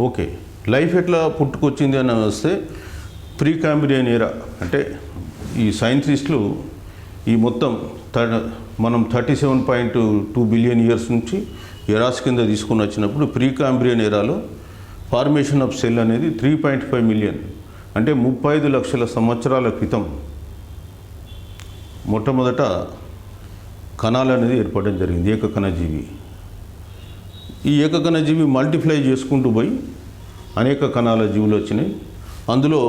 ఓకే, లైఫ్ ఎట్లా పుట్టుకొచ్చింది అని వస్తే ప్రీ కాంబ్రియన్ ఎరా, అంటే ఈ సైంటిస్టులు ఈ మొత్తం మనం 37.2 బిలియన్ ఇయర్స్ నుంచి ఎరాస్ కింద తీసుకుని వచ్చినప్పుడు ప్రీ కాంబ్రియన్ ఎరాలో ఫార్మేషన్ ఆఫ్ సెల్ అనేది 3.5 మిలియన్, అంటే 35 లక్షల సంవత్సరాల క్రితం మొట్టమొదట కణాలు అనేది ఏర్పడడం జరిగింది. ఏకకణజీవి. ఈ ఏకకణజీవి మల్టిప్లై చేసుకుంటూ పోయి అనేక కణాల జీవులు వచ్చినాయి. అందులో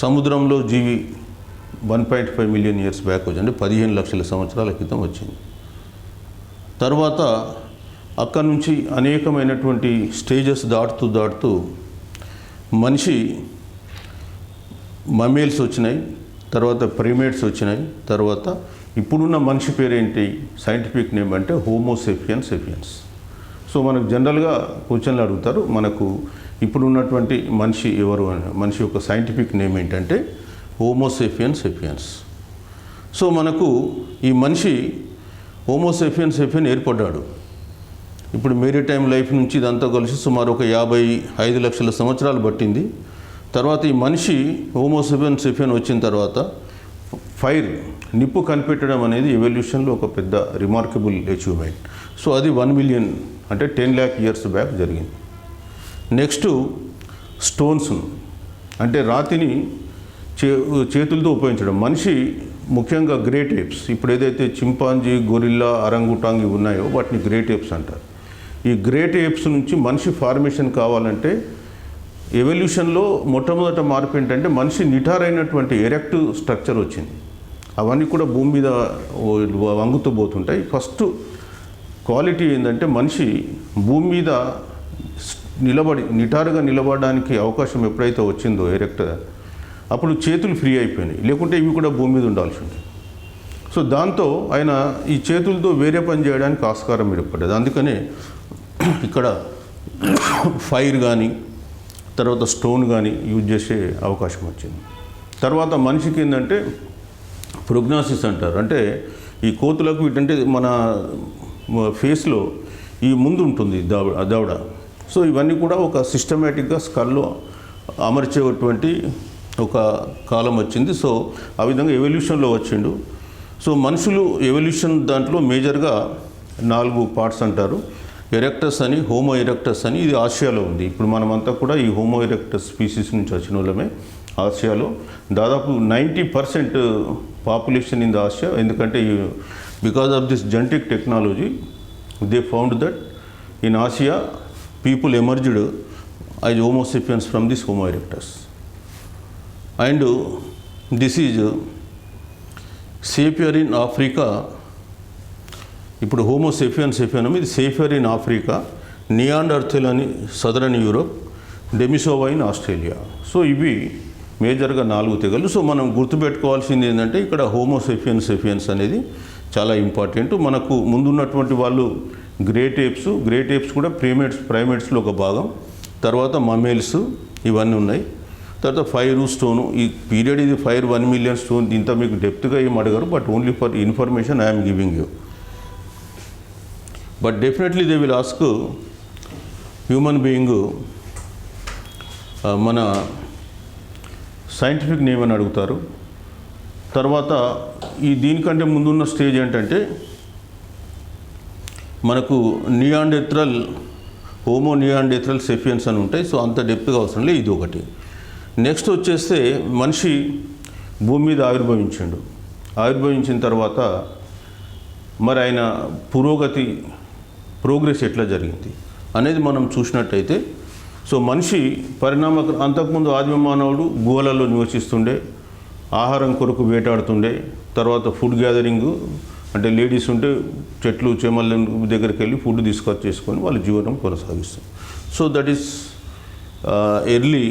సముద్రంలో జీవి 1.5 మిలియన్ ఇయర్స్ బ్యాక్ వచ్చింది, అంటే 15 లక్షల సంవత్సరాల క్రితం వచ్చింది. తర్వాత అక్కడి నుంచి అనేకమైనటువంటి స్టేజెస్ దాటుతూ మనిషి మమ్మేల్స్ వచ్చినాయి, తర్వాత ప్రైమేట్స్ వచ్చినాయి, తర్వాత ఇప్పుడున్న మనిషి పేరేంటి, సైంటిఫిక్ నేమ్ అంటే హోమోసేపియన్స్ సేపియన్స్. సో మనకు జనరల్గా క్వశ్చన్లు అడుగుతారు, మనకు ఇప్పుడున్నటువంటి మనిషి ఎవరు అని. మనిషి యొక్క సైంటిఫిక్ నేమ్ ఏంటంటే హోమోసేపియన్స్ సేపియన్స్. సో మనకు ఈ మనిషి హోమోసేపియన్ సేపియన్ ఏర్పడ్డాడు. ఇప్పుడు మెరిటైమ్ లైఫ్ నుంచి ఇదంతా కలిసి సుమారు ఒక 55 లక్షల సంవత్సరాలు పట్టింది. తర్వాత ఈ మనిషి హోమోసేపియన్ సేపియన్ వచ్చిన తర్వాత ఫైర్, నిప్పు కనిపెట్టడం అనేది ఎవల్యూషన్లో ఒక పెద్ద రిమార్కబుల్ అచీవ్మెంట్. సో అది 1 మిలియన్, అంటే 10 lakh ఇయర్స్ బ్యాక్ జరిగింది. నెక్స్ట్ స్టోన్స్, అంటే రాతిని చేతులతో ఉపయోగించడం. మనిషి ముఖ్యంగా గ్రేట్ ఏప్స్, ఇప్పుడు ఏదైతే చింపాంజీ, గొరిల్లా, అరంగుటాంగ్ ఇవి ఉన్నాయో వాటిని గ్రేట్ ఏప్స్ అంటారు. ఈ గ్రేట్ ఏప్స్ నుంచి మనిషి ఫార్మేషన్ కావాలంటే ఎవల్యూషన్లో మొట్టమొదట మార్పు ఏంటంటే మనిషి నిటారైనటువంటి ఎరెక్ట్ స్ట్రక్చర్ వచ్చింది. అవన్నీ కూడా భూమి మీద వంగుతూ పోతుంటాయి. ఫస్ట్ క్వాలిటీ ఏంటంటే మనిషి భూమి మీద నిటారుగా నిలబడడానికి అవకాశం ఎప్పుడైతే వచ్చిందో ఎరెక్ట్, అప్పుడు చేతులు ఫ్రీ అయిపోయినాయి, లేకుంటే ఇవి కూడా భూమి మీద ఉండాల్సి ఉంటుంది. సో దాంతో ఆయన ఈ చేతులతో వేరే పని చేయడానికి ఆస్కారం ఏర్పడ్డది. అందుకనే ఇక్కడ ఫైర్ కానీ తర్వాత స్టోన్ కానీ యూజ్ చేసే అవకాశం వచ్చింది. తర్వాత మనిషికి ఏంటంటే ప్రోగ్నాసిస్ అంటారు, అంటే ఈ కోతులకు వీటంటే మన ఫేస్లో ఈ ముందు ఉంటుంది దవడ. సో ఇవన్నీ కూడా ఒక సిస్టమేటిక్గా స్కల్లో అమర్చేటువంటి ఒక కాలం వచ్చింది. సో ఆ విధంగా ఎవల్యూషన్లో వచ్చిండు. సో మనుషులు ఎవల్యూషన్ దాంట్లో మేజర్గా 4 పార్ట్స్ అంటారు. ఎరెక్టస్ అని, హోమో ఎరెక్టస్ అని, ఇది ఆసియాలో ఉంది. ఇప్పుడు మనమంతా కూడా ఈ హోమో ఎరెక్టస్ స్పీసీస్ నుంచి వచ్చిన వాళ్ళమే. ఆసియాలో దాదాపు 90% పాపులేషన్ ఇన్ ద ఆసియా. ఎందుకంటే because of this genetic technology they found that in Asia people emerged as homo sapiens from this homo erectus. And this is sapiens in Africa. ఇప్పుడు homo sapien sapien ఇది sapiens in Africa, Neanderthal అని southern Europe, Denisova in Australia. So ఇవి మేజర్గా 4 తెగలు. So మనం గుర్తుపెట్టుకోవాల్సింది ఏంటంటే ఇక్కడ హోమోసేపియన్ సేపియన్స్ అనేది చాలా ఇంపార్టెంట్. మనకు ముందున్నటువంటి వాళ్ళు గ్రేట్ ఏప్స్ కూడా ప్రైమేట్స్లో ఒక భాగం. తర్వాత మమేల్స్ ఇవన్నీ ఉన్నాయి. తర్వాత ఫైర్, స్టోను. ఈ పీరియడ్ ఇది ఫైర్ 1 మిలియన్, స్టోన్ ఇంత మీకు డెప్త్గా ఏం అడగరు, but only for information I'm giving you. But definitely they will ask human being మన సైంటిఫిక్ నేమ్ అని అడుగుతారు. తర్వాత దీనికంటే ముందున్న స్టేజ్ ఏంటంటే మనకు నియాండెర్టల్, హోమో నియాండెర్టల్ సెఫియన్స్ అని ఉంటాయి. సో అంత డెప్త్గా అవసరం లేదు, ఇది ఒకటి. నెక్స్ట్ వచ్చేస్తే మనిషి భూమి మీద ఆవిర్భవించిన తర్వాత మరి ఆయన ప్రోగ్రెస్ ఎట్లా జరిగింది అనేది మనం చూసినట్టయితే, సో మనిషి అంతకుముందు ఆదిమ మానవుడు గుహలలో నివసిస్తుండే, ఆహారం కొరకు వేటాడుతుండే, తర్వాత ఫుడ్ గ్యాదరింగ్ అంటే లేడీస్ ఉంటే చెట్లు చేమల దగ్గరికి వెళ్ళి ఫుడ్ తీసుకొచ్చేసుకొని వాళ్ళ జీవనం కొనసాగిస్తారు. So that is early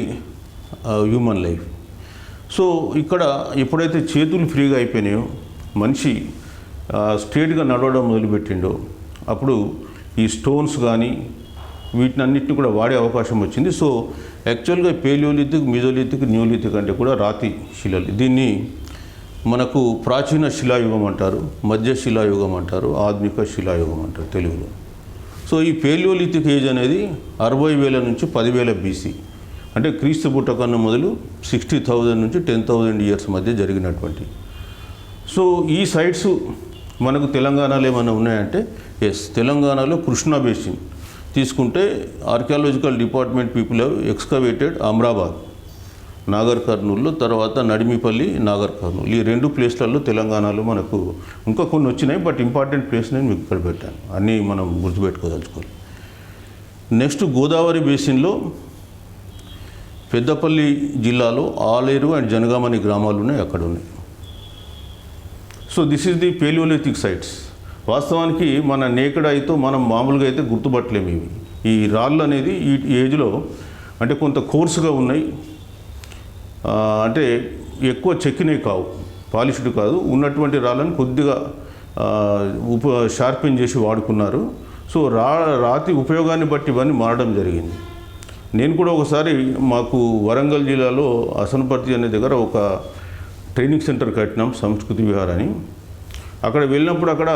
human life. So ఇక్కడ ఎప్పుడైతే చేతులు ఫ్రీగా అయిపోయినాయో, మనిషి స్ట్రేట్గా నడవడం మొదలుపెట్టిండో, అప్పుడు ఈ స్టోన్స్ కానీ వీటిని అన్నిటిని కూడా వాడే అవకాశం వచ్చింది. సో యాక్చువల్గా పేలియోలిథిక్, మిజోలిథిక్, న్యూలిథిక్ అంటే కూడా రాతి శిలలు. దీన్ని మనకు ప్రాచీన శిలాయుగం అంటారు, మధ్య శిలాయుగం అంటారు, ఆధునిక శిలాయుగం అంటారు తెలుగులో. సో ఈ పేలియోలిథిక్ ఏజ్ అనేది 60,000 నుంచి 10,000 BC, అంటే క్రీస్తు పుట్టకన్నా మొదలు 60,000 నుంచి 10,000 ఇయర్స్ మధ్య జరిగినటువంటి. సో ఈ సైట్స్ మనకు తెలంగాణలో ఏమైనా ఉన్నాయంటే ఎస్, తెలంగాణలో కృష్ణా బేసిన్ తీసుకుంటే archaeological department people have excavated Amrabad, Nagar కర్నూల్లో, తర్వాత నడిమిపల్లి, నాగర్ కర్నూలు, ఈ 2 ప్లేస్లలో తెలంగాణలో మనకు ఇంకా కొన్ని వచ్చినాయి. బట్ ఇంపార్టెంట్ ప్లేస్ నేను మీకు ఇక్కడ పెట్టాను, అన్నీ మనం గుర్తుపెట్టుకోదలుచుకోవాలి. నెక్స్ట్ గోదావరి బేసిన్లో పెద్దపల్లి జిల్లాలో ఆలేరు అండ్ జనగామ అనే గ్రామాలు ఉన్నాయి, అక్కడ ఉన్నాయి. So this is the palaeolithic sites. వాస్తవానికి మన నేకెడ్ అయితే మనం మామూలుగా అయితే గుర్తుపట్టలేము ఇవి. ఈ రాళ్ళు అనేది ఈ ఏజ్లో అంటే కొంత కోర్సుగా ఉన్నాయి, అంటే ఎక్కువ చెక్కినవి కావు, పాలిష్డ్ కాదు, ఉన్నటువంటి రాళ్ళని కొద్దిగా షార్పెన్ చేసి వాడుకున్నారు. సో రాతి ఉపయోగాన్ని బట్టి ఇవన్నీ మారడం జరిగింది. నేను కూడా ఒకసారి మాకు వరంగల్ జిల్లాలో అసనపర్తి అనే దగ్గర ఒక ట్రైనింగ్ సెంటర్ కట్టినాం, సంస్కృతి విహార్ అని. అక్కడ వెళ్ళినప్పుడు అక్కడ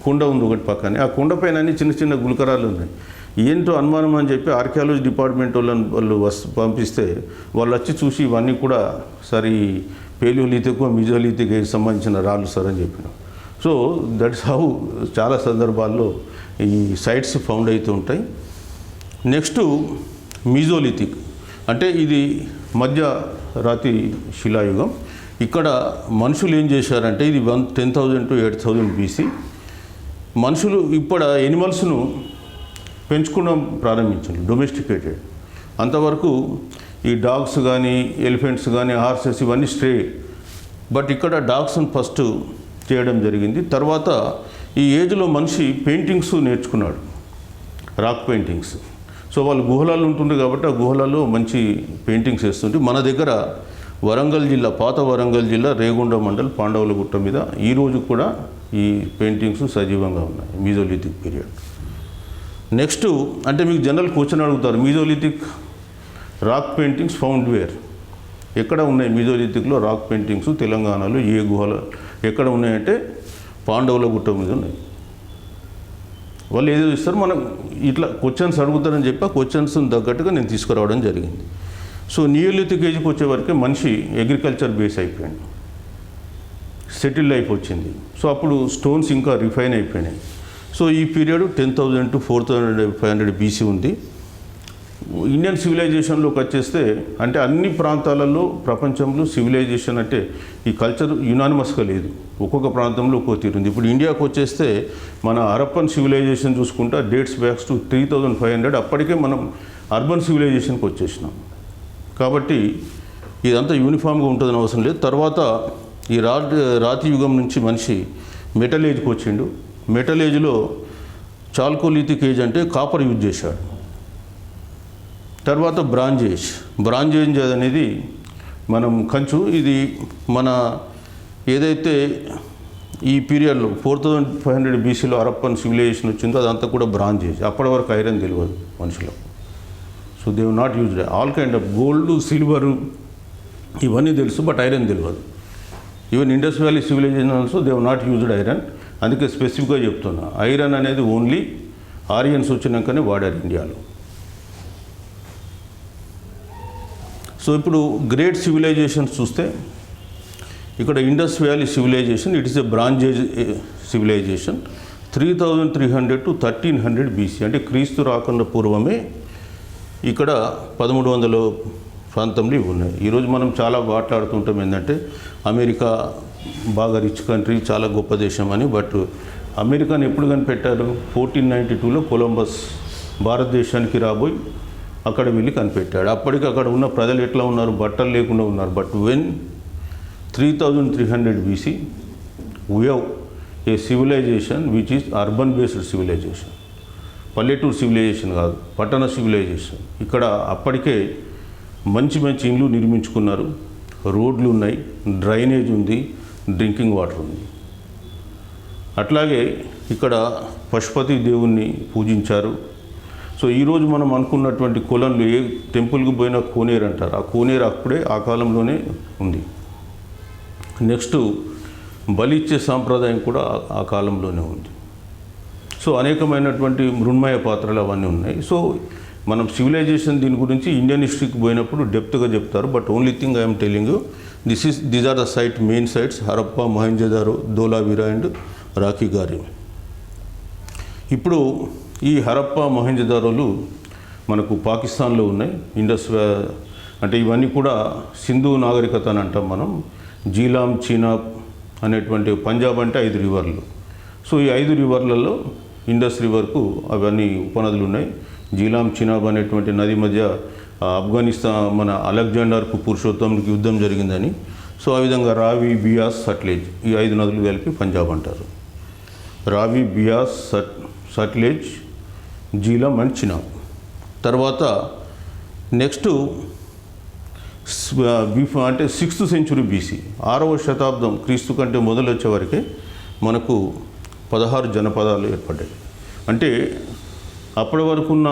కుండ ఉంది ఒకటి పక్కనే, ఆ కుండ పైన అన్ని చిన్న చిన్న గులకరాలు ఉన్నాయి. ఏంటో అనుమానం అని చెప్పి ఆర్కియాలజీ డిపార్ట్మెంట్ వాళ్ళు పంపిస్తే వాళ్ళు వచ్చి చూసి ఇవన్నీ కూడా సరే పేలియోలిథిక్, మిజోలిథిక్ సంబంధించిన రాళ్ళు సార్ అని చెప్పిన. సో దట్స్ హౌ చాలా సందర్భాల్లో ఈ సైట్స్ ఫౌండ్ అవుతూ ఉంటాయి. నెక్స్ట్ మిజోలిథిక్ అంటే ఇది మధ్య రాతి శిలాయుగం. ఇక్కడ మనుషులు ఏం చేశారంటే ఇది 10,000 to 8,000 BC. మనుషులు ఇప్పుడు ఎనిమల్స్ను పెంచుకోవడం ప్రారంభించారు, డొమెస్టికేటెడ్. అంతవరకు ఈ డాగ్స్ కానీ, ఎలిఫెంట్స్ కానీ, హార్సెస్ ఇవన్నీ స్ట్రే. బట్ ఇక్కడ డాగ్స్ని ఫస్ట్ చేయడం జరిగింది. తర్వాత ఈ ఏజ్లో మనిషి పెయింటింగ్స్ నేర్చుకున్నాడు, రాక్ పెయింటింగ్స్. సో వాళ్ళు గుహలలో ఉంటుండే కాబట్టి ఆ గుహలలో మంచి పెయింటింగ్స్ వేస్తుంటే మన దగ్గర వరంగల్ జిల్లా, పాత వరంగల్ జిల్లా, రేగొండ మండల్, పాండవుల గుట్ట మీద ఈరోజు కూడా ఈ పెయింటింగ్స్ సజీవంగా ఉన్నాయి, మీజోలిథిక్ పీరియడ్. నెక్స్ట్ అంటే మీకు జనరల్ క్వశ్చన్ అడుగుతారు, Mesolithic rock paintings found wear, ఎక్కడ ఉన్నాయి మీజోలిథిక్లో రాక్ పెయింటింగ్స్ తెలంగాణలో ఏ గుహలో ఎక్కడ ఉన్నాయంటే పాండవుల గుట్ట మీద ఉన్నాయి. వాళ్ళు ఏదో ఇస్తారు, మనం ఇట్లా క్వశ్చన్స్ అడుగుతారని చెప్పి ఆ క్వశ్చన్స్ తగ్గట్టుగా నేను తీసుకురావడం జరిగింది. సో నియోలిథిక్ ఏజ్కి వచ్చేవరకు మనిషి అగ్రికల్చర్ బేస్ అయిపోయాడు, సెటిల్ లైఫ్ వచ్చింది. సో అప్పుడు స్టోన్స్ ఇంకా రిఫైన్ అయిపోయినాయి. సో ఈ పీరియడ్ 10,000 to 4,500 BC ఉంది. ఇండియన్ సివిలైజేషన్లోకి వచ్చేస్తే అంటే అన్ని ప్రాంతాలలో ప్రపంచంలో సివిలైజేషన్ అంటే ఈ కల్చర్ యునానిమస్గా లేదు, ఒక్కొక్క ప్రాంతంలో ఒక్కో తీరుంది. ఇప్పుడు ఇండియాకు వచ్చేస్తే మన హరప్పన్ సివిలైజేషన్ చూసుకుంటా డేట్స్ బ్యాక్స్ టు 3,500. అప్పటికే మనం అర్బన్ సివిలైజేషన్కి వచ్చేసినాం. కాబట్టి ఇదంతా యూనిఫామ్గా ఉంటుందని అవసరం లేదు. తర్వాత ఈ రాతి యుగం నుంచి మనిషి మెటల్ ఏజ్కి వచ్చిండు. మెటల్ ఏజ్లో చాల్కోలిథిక్ ఏజ్ అంటే కాపర్ యూజ్ చేశాడు. తర్వాత బ్రాంజ్ ఏజ్ అనేది మనం కంచు, ఇది మన ఏదైతే ఈ పీరియడ్లో 4,500 BCలో హరప్పన్ సివిలైజేషన్ వచ్చిందో అదంతా కూడా బ్రాంజ్ ఏజ్. అప్పటి వరకు ఐరన్ తెలియదు మనుషులకు. So they have not used all kind of gold, silver ఇవన్నీ తెలుసు, బట్ ఐరన్ తెలియదు. Even Indus valley civilisation also they have not used iron. అందుకే స్పెసిఫిక్గా చెప్తున్నా, ఐరన్ అనేది ఓన్లీ ఆరియన్స్ వచ్చినాకనే వాడారు ఇండియాలో. సో ఇప్పుడు గ్రేట్ సివిలైజేషన్స్ చూస్తే ఇక్కడ Indus valley civilisation, it is a bronze age civilisation. 3300 to 1300 BC అంటే క్రీస్తు రాకన్నా పూర్వమే ఇక్కడ 1300 ప్రాంతంలో ఇవి ఉన్నాయి. ఈరోజు మనం చాలా మాట్లాడుతుంటాం ఏంటంటే అమెరికా బాగా రిచ్ కంట్రీ, చాలా గొప్ప దేశం అని. బట్ అమెరికాని ఎప్పుడు కనిపెట్టారు? 1492లో కొలంబస్ భారతదేశానికి రాబోయి అక్కడ వెళ్ళి కనిపెట్టాడు. అప్పటికి అక్కడ ఉన్న ప్రజలు ఎట్లా ఉన్నారు? బట్టలు లేకుండా ఉన్నారు. But when 3300 BC we have a civilization which is urban based civilization. పల్లెటూరు సివిలైజేషన్ కాదు, పట్టణ సివిలైజేషన్. ఇక్కడ అప్పటికే మంచి మంచి ఇండ్లు నిర్మించుకున్నారు, రోడ్లు ఉన్నాయి, డ్రైనేజ్ ఉంది, డ్రింకింగ్ వాటర్ ఉంది. అట్లాగే ఇక్కడ పశుపతి దేవుణ్ణి పూజించారు. సో ఈరోజు మనం అనుకున్నటువంటి కొలంలో ఏ టెంపుల్కి పోయినా కోనేరు అంటారు. ఆ కోనేరు అప్పుడే ఆ కాలంలోనే ఉంది. నెక్స్ట్ బలి ఇచ్చే సాంప్రదాయం కూడా ఆ కాలంలోనే ఉంది. సో అనేకమైనటువంటి మృణ్మయ పాత్రలు అవన్నీ ఉన్నాయి. సో మనం సివిలైజేషన్ దీని గురించి ఇండియన్ హిస్టరీకి పోయినప్పుడు డెప్త్గా చెప్తారు. But only thing I'm telling you these are the main sites Harappa, Mohenjodaro, Dholavira and Rakhigarhi. ఇప్పుడు ఈ హరప్పా, మొహంజదారోలు మనకు పాకిస్తాన్లో ఉన్నాయి. అంటే ఇవన్నీ కూడా సింధు నాగరికత అని అంటాం మనం. జీలాం, చీనాబ్ అనేటువంటి పంజాబ్ అంటే 5 రివర్లు. సో ఈ 5 రివర్లలో ఇండస్ రివర్కు అవన్నీ ఉపనదులు ఉన్నాయి. జీలాం, చీనాబ్ అనేటువంటి నది మధ్య ఆఫ్ఘనిస్తాన్ మన అలెగ్జాండర్కు పురుషోత్తముడికి యుద్ధం జరిగిందని. సో ఆ విధంగా రావి, బియాస్, సట్లెజ్ ఈ 5 నదులు కలిపి పంజాబ్ అంటారు. రావి, బియాస్, సట్లెజ్, జీలం అండ్ చినాబ్. తర్వాత నెక్స్ట్ అంటే 6th century BC, 6వ శతాబ్దం క్రీస్తు కంటే మొదలు వచ్చేవరకే మనకు 16 జనపదాలు ఏర్పడ్డాయి. అంటే అప్పటి వరకు ఉన్న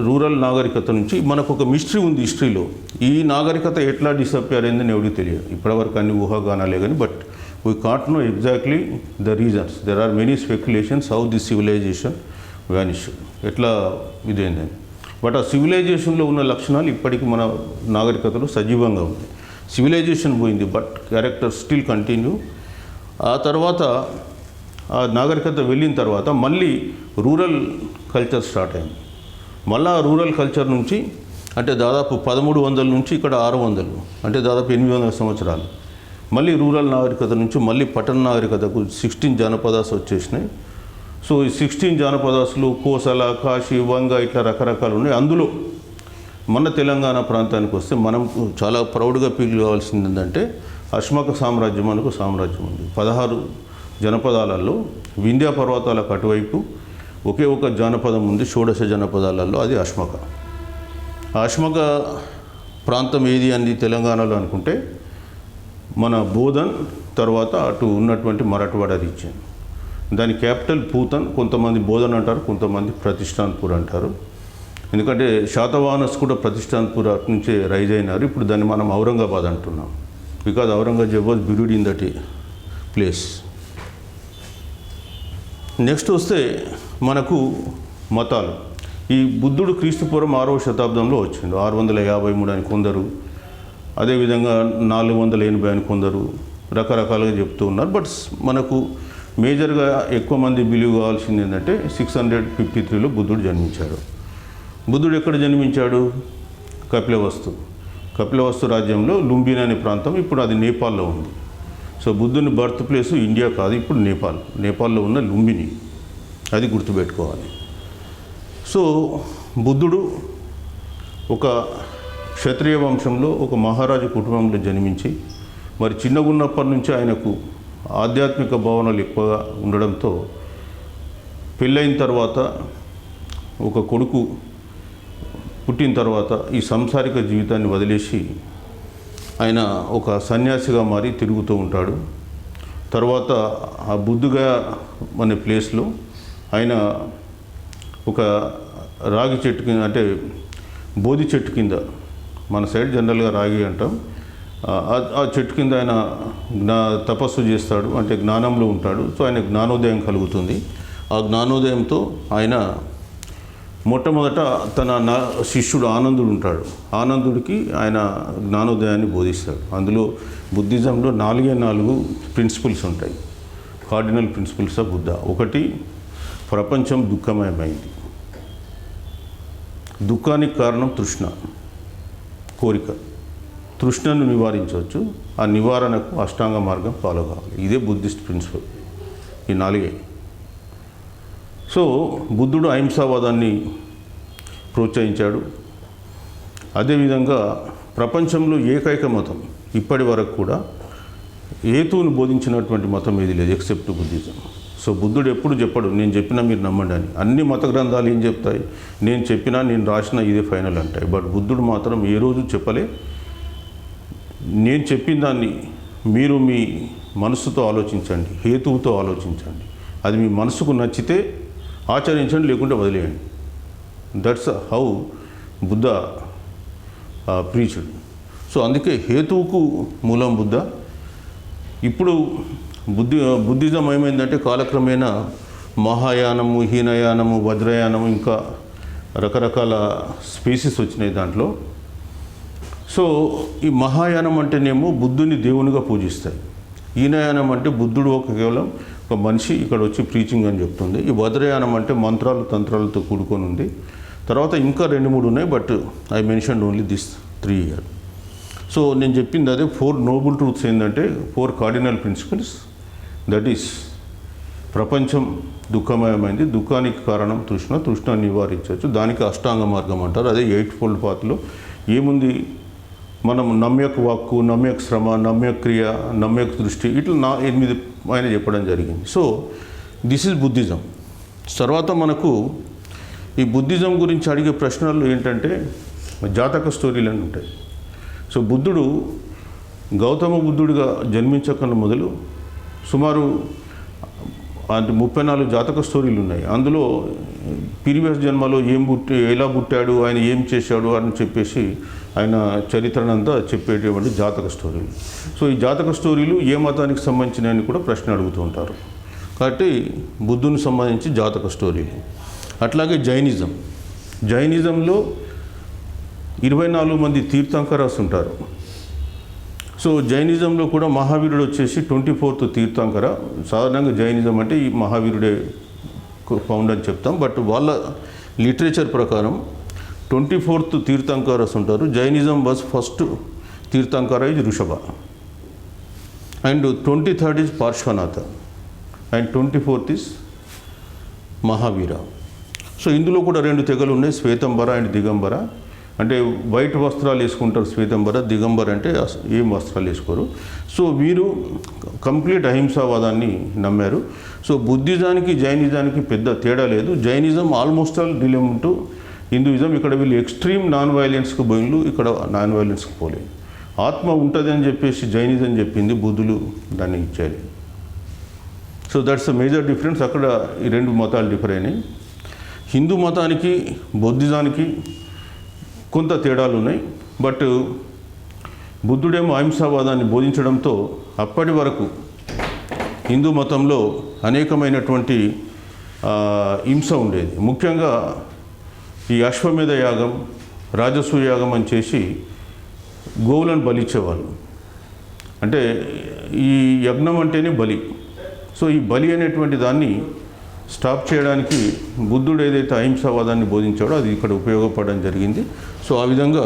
రూరల్ నాగరికత నుంచి మనకు ఒక మిస్టరీ ఉంది హిస్టరీలో. ఈ నాగరికత ఎట్లా డిసప్పియర్ అయిందని ఎవరికి తెలియదు. ఇప్పటివరకు అన్ని ఊహాగానాలే కానీ but we can't know exactly the reasons. There are many speculations how this civilisation vanish, ఎట్లా ఇదైందని. బట్ ఆ సివిలైజేషన్లో ఉన్న లక్షణాలు ఇప్పటికీ మన నాగరికతలో సజీవంగా ఉంది. సివిలైజేషన్ పోయింది బట్ క్యారెక్టర్ స్టిల్ కంటిన్యూ. ఆ తర్వాత ఆ నాగరికత వెళ్ళిన తర్వాత మళ్ళీ రూరల్ కల్చర్ స్టార్ట్ అయింది. మళ్ళీ ఆ రూరల్ కల్చర్ నుంచి అంటే దాదాపు 1300 నుంచి ఇక్కడ 600 అంటే దాదాపు 800 సంవత్సరాలు మళ్ళీ రూరల్ నాగరికత నుంచి మళ్ళీ పట్టణ నాగరికతకు 16 జానపదాస్ వచ్చేసినాయి. సో ఈ 16 జానపదాసులు కోసల, కాశీ, వంగ ఇట్లా రకరకాలు ఉన్నాయి. అందులో మన తెలంగాణ ప్రాంతానికి వస్తే మనం చాలా ప్రౌడ్గా ఫీల్ కావాల్సింది ఏంటంటే అశ్మక సామ్రాజ్యం అనుకు సామ్రాజ్యం ఉంది. 16 జనపదాలలో వింధ్యా పర్వతాలకు అటువైపు ఒకే ఒక జానపదం ఉంది. 16 జనపదాలలో అది అశ్మక. ఆ అశ్మక ప్రాంతం ఏది అని తెలంగాణలో అనుకుంటే మన బోధన్, తర్వాత అటు ఉన్నటువంటి మరాఠవాడ రీజియన్. దాని క్యాపిటల్ పూతన్. కొంతమంది బోధన్ అంటారు, కొంతమంది ప్రతిష్టాన్పూర్ అంటారు. ఎందుకంటే శాతవాహనస్ కూడా ప్రతిష్టాన్పూర్ నుంచే రైజ్ అయినారు. ఇప్పుడు దాన్ని మనం ఔరంగాబాద్ అంటున్నాం. Because Aurangzeb was buried in that place. Next వస్తే మనకు మతాలు. ఈ బుద్ధుడు క్రీస్తుపూర్వం 6వ శతాబ్దంలో వచ్చిండు. 653 అని కొందరు, అదేవిధంగా 480 అని కొందరు రకరకాలుగా చెప్తూ ఉన్నారు. బట్ మనకు మేజర్గా ఎక్కువ మంది బిలీవ్ కావాల్సింది ఏంటంటే 653లో బుద్ధుడు జన్మించాడు. బుద్ధుడు ఎక్కడ జన్మించాడు? కపిలవస్తు రాజ్యంలో లుంబిని అనే ప్రాంతం. ఇప్పుడు అది నేపాల్లో ఉంది. సో బుద్ధుని బర్త్ ప్లేసు ఇండియా కాదు, ఇప్పుడు నేపాల్లో ఉన్న లుంబిని. అది గుర్తుపెట్టుకోవాలి. సో బుద్ధుడు ఒక క్షత్రియ వంశంలో ఒక మహారాజు కుటుంబంలో జన్మించి మరి చిన్నగా ఉన్నప్పటి నుంచి ఆయనకు ఆధ్యాత్మిక భావనలు ఎక్కువగా ఉండడంతో పెళ్ళైన తర్వాత ఒక కొడుకు పుట్టిన తర్వాత ఈ సంసారిక జీవితాన్ని వదిలేసి ఆయన ఒక సన్యాసిగా మారి తిరుగుతూ ఉంటాడు. తర్వాత ఆ బుద్ధుగా అనే ప్లేస్లో ఆయన ఒక రాగి చెట్టు కింద, అంటే బోధి చెట్టు కింద, మన సైడ్ జనరల్గా రాగి అంటాం, ఆ చెట్టు కింద ఆయన తపస్సు చేస్తాడు. అంటే జ్ఞానంలో ఉంటాడు. సో ఆయన జ్ఞానోదయం కలుగుతుంది. ఆ జ్ఞానోదయంతో ఆయన మొట్టమొదట తన శిష్యుడు ఆనందుడు ఉంటాడు. ఆనందుడికి ఆయన జ్ఞానోదయాన్ని బోధిస్తాడు. అందులో బుద్ధిజంలో 4 ప్రిన్సిపల్స్ ఉంటాయి, కార్డినల్ ప్రిన్సిపల్స్ ఆఫ్ బుద్ధ. ఒకటి ప్రపంచం దుఃఖమయమైంది. దుఃఖానికి కారణం తృష్ణ, కోరిక. తృష్ణను నివారించవచ్చు. ఆ నివారణకు అష్టాంగ మార్గం ఫాలో కావాలి. ఇదే బుద్ధిస్ట్ ప్రిన్సిపల్, ఈ 4. సో బుద్ధుడు అహింసావాదాన్ని ప్రోత్సహించాడు. అదేవిధంగా ప్రపంచంలో ఏకైక మతం ఇప్పటి వరకు కూడా హేతువును బోధించినటువంటి మతం ఏది లేదు ఎక్సెప్ట్ బుద్ధిజం. సో బుద్ధుడు ఎప్పుడు చెప్పడు నేను చెప్పినా మీరు నమ్మండి అని. అన్ని మత గ్రంథాలు ఏం చెప్తాయి, నేను చెప్పినా నేను రాసినా ఇదే ఫైనల్ అంటాయి. బట్ బుద్ధుడు మాత్రం ఏ రోజు చెప్పలే నేను చెప్పిన దాన్ని మీరు మీ మనసుతో ఆలోచించండి, హేతువుతో ఆలోచించండి, అది మీ మనసుకు నచ్చితే ఆచరించండి, లేకుంటే వదిలేయండి. That's how Buddha preached. So అందుకే హేతువుకు మూలం బుద్ధ. ఇప్పుడు బుద్ధిజం ఏమైందంటే కాలక్రమేణా మహాయానము, హీనయానము, వజ్రయానము, ఇంకా రకరకాల స్పీసీస్ వచ్చినాయి దాంట్లో. సో ఈ మహాయానం అంటేనేమో బుద్ధుని దేవునిగా పూజిస్తాయి. హీనయానం అంటే బుద్ధుడు కేవలం ఒక మనిషి ఇక్కడ వచ్చి ప్రీచింగ్ అని చెప్తుంది. ఈ వజ్రయానం అంటే మంత్రాలు తంత్రాలతో కూడుకొని ఉంది. తర్వాత ఇంకా 2-3 ఉన్నాయి, but I mention only this 3 year. So నేను చెప్పింది అదే 4 నోబుల్ ట్రూత్స్ ఏంటంటే 4 కార్డినల్ ప్రిన్సిపల్స్. దట్ ఈస్ ప్రపంచం దుఃఖమయమైంది, దుఃఖానికి కారణం తృష్ణ నివారించవచ్చు, దానికి అష్టాంగ మార్గం అంటారు. అదే 8 ఫోల్డ్ పాత్లో ఏముంది, మనం నమ్యక్ వాక్కు, నమ్యక్ శ్రమ, నమ్యక్ క్రియ, నమ్యక్ దృష్టి, ఇట్లా 8 ఆయన చెప్పడం జరిగింది. So this is Buddhism. తర్వాత మనకు ఈ బుద్ధిజం గురించి అడిగే ప్రశ్నలు ఏంటంటే జాతక స్టోరీలు అని ఉంటాయి. సో బుద్ధుడు గౌతమ బుద్ధుడిగా జన్మించకన్నా మొదలు సుమారు 34 జాతక స్టోరీలు ఉన్నాయి. అందులో ప్రీవియస్ జన్మలో ఎలా పుట్టాడు, ఆయన ఏం చేశాడు అని చెప్పేసి ఆయన చరిత్రనంతా చెప్పేటువంటి జాతక స్టోరీలు. సో ఈ జాతక స్టోరీలు ఏ మతానికి సంబంధించినవి కూడా ప్రశ్న అడుగుతూ ఉంటారు. కాబట్టి బుద్ధునికి సంబంధించి జాతక స్టోరీలు. అట్లాగే జైనిజంలో 24 మంది తీర్థంకరాస్ ఉంటారు. సో జైనిజంలో కూడా మహావీరుడు వచ్చేసి 24th తీర్థంకర. సాధారణంగా జైనిజం అంటే ఈ మహావీరుడే ఫౌండ్ అని చెప్తాం, బట్ వాళ్ళ లిటరేచర్ ప్రకారం 24th తీర్థంకరస్ ఉంటారు. Jainism was first tirthankara is Rishabha, and 23rd is Parshvanatha, and 24th is Mahavira. So ఇందులో కూడా 2 తెగలు ఉన్నాయి, శ్వేతంబర అండ్ దిగంబర. అంటే వైట్ వస్త్రాలు వేసుకుంటారు శ్వేతంబర, దిగంబర అంటే ఏం వస్త్రాలు వేసుకోరు. సో వీరు కంప్లీట్ అహింసావాదాన్ని నమ్మారు. సో బుద్ధిజానికి జైనిజానికి పెద్ద తేడా లేదు. Jainism almost all relate to Hinduism. ఇక్కడ వీళ్ళు ఎక్స్ట్రీమ్ నాన్ వైలెన్స్కి పోయిళ్ళు, ఇక్కడ నాన్ వైలెన్స్కి పోలేదు. ఆత్మ ఉంటుంది అని చెప్పేసి జైనిజం చెప్పింది, బుద్ధులు దాన్ని ఇచ్చేది. So that's a major difference. అక్కడ ఈ 2 మతాలు డిఫర్ అయినాయి. హిందూ మతానికి బౌద్ధిజానికి కొంత తేడాలు ఉన్నాయి, బట్ బుద్ధుడేమో అహింసావాదాన్ని బోధించడంతో అప్పటి వరకు హిందూ మతంలో అనేకమైనటువంటి హింస ఉండేది. ముఖ్యంగా ఈ అశ్వమేధ యాగం, రాజసూయ యాగం అని చేసి గోవులను బలిచ్చేవాళ్ళు. అంటే ఈ యజ్ఞం అంటేనే బలి. సో ఈ బలి అనేటువంటి దాన్ని స్టాప్ చేయడానికి బుద్ధుడు ఏదైతే అహింసావాదాన్ని బోధించాడో అది ఇక్కడ ఉపయోగపడడం జరిగింది. సో ఆ విధంగా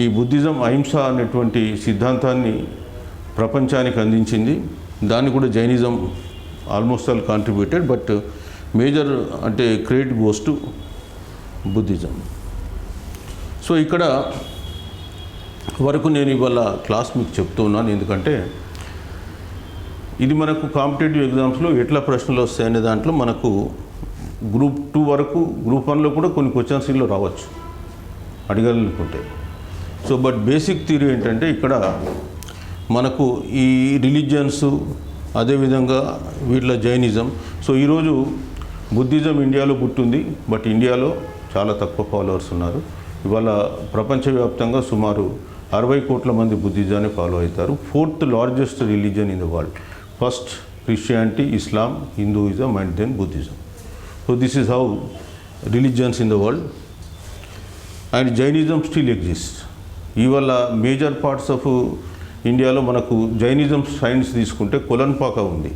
ఈ బుద్ధిజం అహింస అనేటువంటి సిద్ధాంతాన్ని ప్రపంచానికి అందించింది. దాన్ని కూడా Jainism almost all contributed, but major అంటే credit goes to Buddhism. So ఇక్కడ వరకు నేను ఇవాళ క్లాస్ మీకు చెప్తూ ఉన్నాను, ఎందుకంటే ఇది మనకు కాంపిటేటివ్ ఎగ్జామ్స్లో ఎట్లా ప్రశ్నలు వస్తాయనే దాంట్లో మనకు గ్రూప్ 2 వరకు, గ్రూప్ 1లో కూడా కొన్ని క్వశ్చన్స్ ఇందులో రావచ్చు అడగాలనుకుంటే. సో బట్ బేసిక్ థియరీ ఏంటంటే ఇక్కడ మనకు ఈ రిలీజియన్స్, అదేవిధంగా వీటిలో జైనిజం. సో ఈరోజు బుద్ధిజం ఇండియాలో పుట్టింది, బట్ ఇండియాలో చాలా తక్కువ ఫాలోవర్స్ ఉన్నారు. ఇవాళ ప్రపంచవ్యాప్తంగా సుమారు 60 కోట్ల మంది బుద్ధిజాన్ని ఫాలో అవుతారు. 4th largest religion in the world. First Christianity, Islam, Hinduism and then Buddhism. So this is how religions in the world. And Jainism still exist. ఇవాళ మేజర్ పార్ట్స్ ఆఫ్ ఇండియాలో మనకు జైనిజం సైన్స్ తీసుకుంటే కొలన్పాక ఉంది,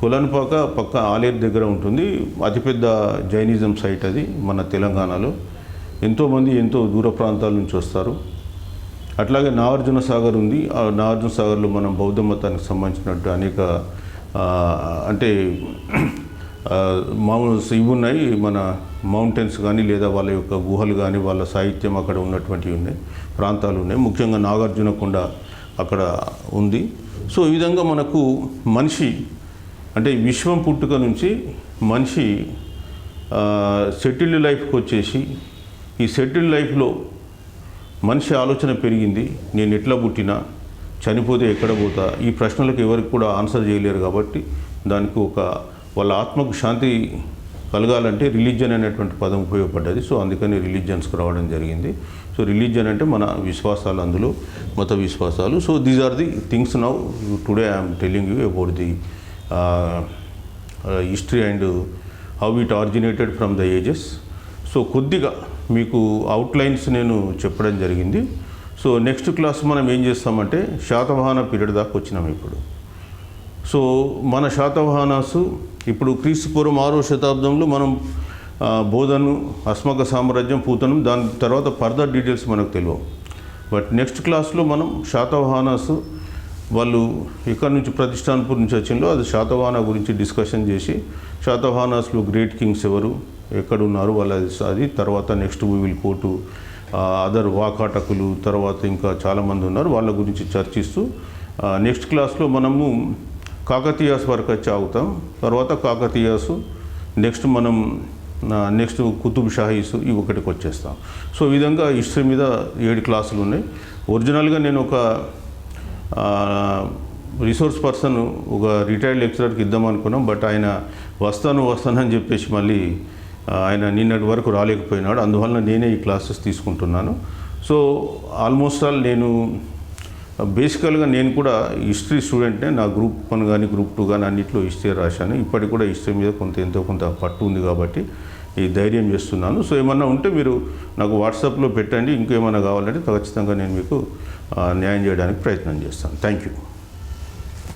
కొలనుపాక పక్క ఆలేరు దగ్గర ఉంటుంది. అతిపెద్ద జైనిజం సైట్ అది మన తెలంగాణలో. ఎంతోమంది ఎంతో దూర ప్రాంతాల నుంచి వస్తారు. అట్లాగే నాగార్జున సాగర్ ఉంది. ఆ నాగార్జున సాగర్లో మనం బౌద్ధ మతానికి సంబంధించినట్టు అనేక అంటే మామూలు ఇవి ఉన్నాయి, మన మౌంటైన్స్ కానీ లేదా వాళ్ళ యొక్క గుహలు కానీ వాళ్ళ సాహిత్యం అక్కడ ఉన్నటువంటివి ఉన్నాయి, ప్రాంతాలు ఉన్నాయి. ముఖ్యంగా నాగార్జున కొండ అక్కడ ఉంది. సో ఈ విధంగా మనకు మనిషి అంటే విశ్వం పుట్టుక నుంచి మనిషి సెటిల్డ్ లైఫ్కి వచ్చేసి ఈ సెటిల్డ్ లైఫ్లో మనిషి ఆలోచన పెరిగింది. నేను ఎట్లా పుట్టినా, చనిపోతే ఎక్కడ పోతా, ఈ ప్రశ్నలకు ఎవరికి కూడా ఆన్సర్ చేయలేరు. కాబట్టి దానికి వాళ్ళ ఆత్మకు శాంతి కలగాలంటే రిలీజియన్ అనేటువంటి పదం ఉపయోగపడ్డది. సో అందుకని రిలీజియన్స్కి రావడం జరిగింది. సో రిలీజియన్ అంటే మన విశ్వాసాలు, అందులో మత విశ్వాసాలు. So these are the things now today I'm telling you about the history and how it originated from the ages. So కొద్దిగా మీకు అవుట్లైన్స్ నేను చెప్పడం జరిగింది. సో నెక్స్ట్ క్లాస్ మనం ఏం చేస్తామంటే శాతవాహన పీరియడ్ దాకా వచ్చినాం ఇప్పుడు. సో మన శాతవాహనాసు ఇప్పుడు క్రీస్తుపూర్వం 6వ శతాబ్దంలో మనం బోధను, అస్మక సామ్రాజ్యం, పూతనం, దాని తర్వాత ఫర్దర్ డీటెయిల్స్ మనకు తెలియవు. బట్ నెక్స్ట్ క్లాస్లో మనం శాతవాహనాసు వాళ్ళు ఇక్కడ నుంచి ప్రతిష్టాన్పూర్ నుంచి వచ్చిందో అది శాతవాహన గురించి డిస్కషన్ చేసి శాతవాహనాస్లో గ్రేట్ కింగ్స్ ఎవరు, ఎక్కడున్నారు వాళ్ళ అది తర్వాత next we will go to other వాకాటకులు, తర్వాత ఇంకా చాలామంది ఉన్నారు, వాళ్ళ గురించి చర్చిస్తూ నెక్స్ట్ క్లాస్లో మనము కాకతీయాస్ వరకు వచ్చి ఆగుతాం. తర్వాత కాకతీయాసు, నెక్స్ట్ మనం నెక్స్ట్ కుతుబ్ షాహీస్, ఇవి ఒకటికి వచ్చేస్తాం. సో ఈ విధంగా హిస్టరీ మీద 7 క్లాసులు ఉన్నాయి. ఒరిజినల్గా నేను ఒక రిసోర్స్ పర్సన్, ఒక రిటైర్డ్ లెక్చరర్కి ఇద్దాం అనుకున్నాం. బట్ ఆయన వస్తానని చెప్పేసి మళ్ళీ ఆయన నిన్నటి వరకు రాలేకపోయినాడు. అందువల్ల నేనే ఈ క్లాసెస్ తీసుకుంటున్నాను. సో ఆల్మోస్ట్ ఆల్ నేను బేసికల్గా నేను కూడా హిస్టరీ స్టూడెంట్నే. నా గ్రూప్ 1 కానీ గ్రూప్ 2 కానీ అన్నింటిలో హిస్టరీ రాశాను. ఇప్పటికి కూడా హిస్టరీ మీద ఎంతో కొంత పట్టు ఉంది కాబట్టి ఈ ధైర్యం చేస్తున్నాను. సో ఏమన్నా ఉంటే మీరు నాకు వాట్సాప్లో పెట్టండి. ఇంకేమైనా కావాలంటే ఖచ్చితంగా నేను మీకు న్యాయం చేయడానికి ప్రయత్నం చేస్తాను. Thank you.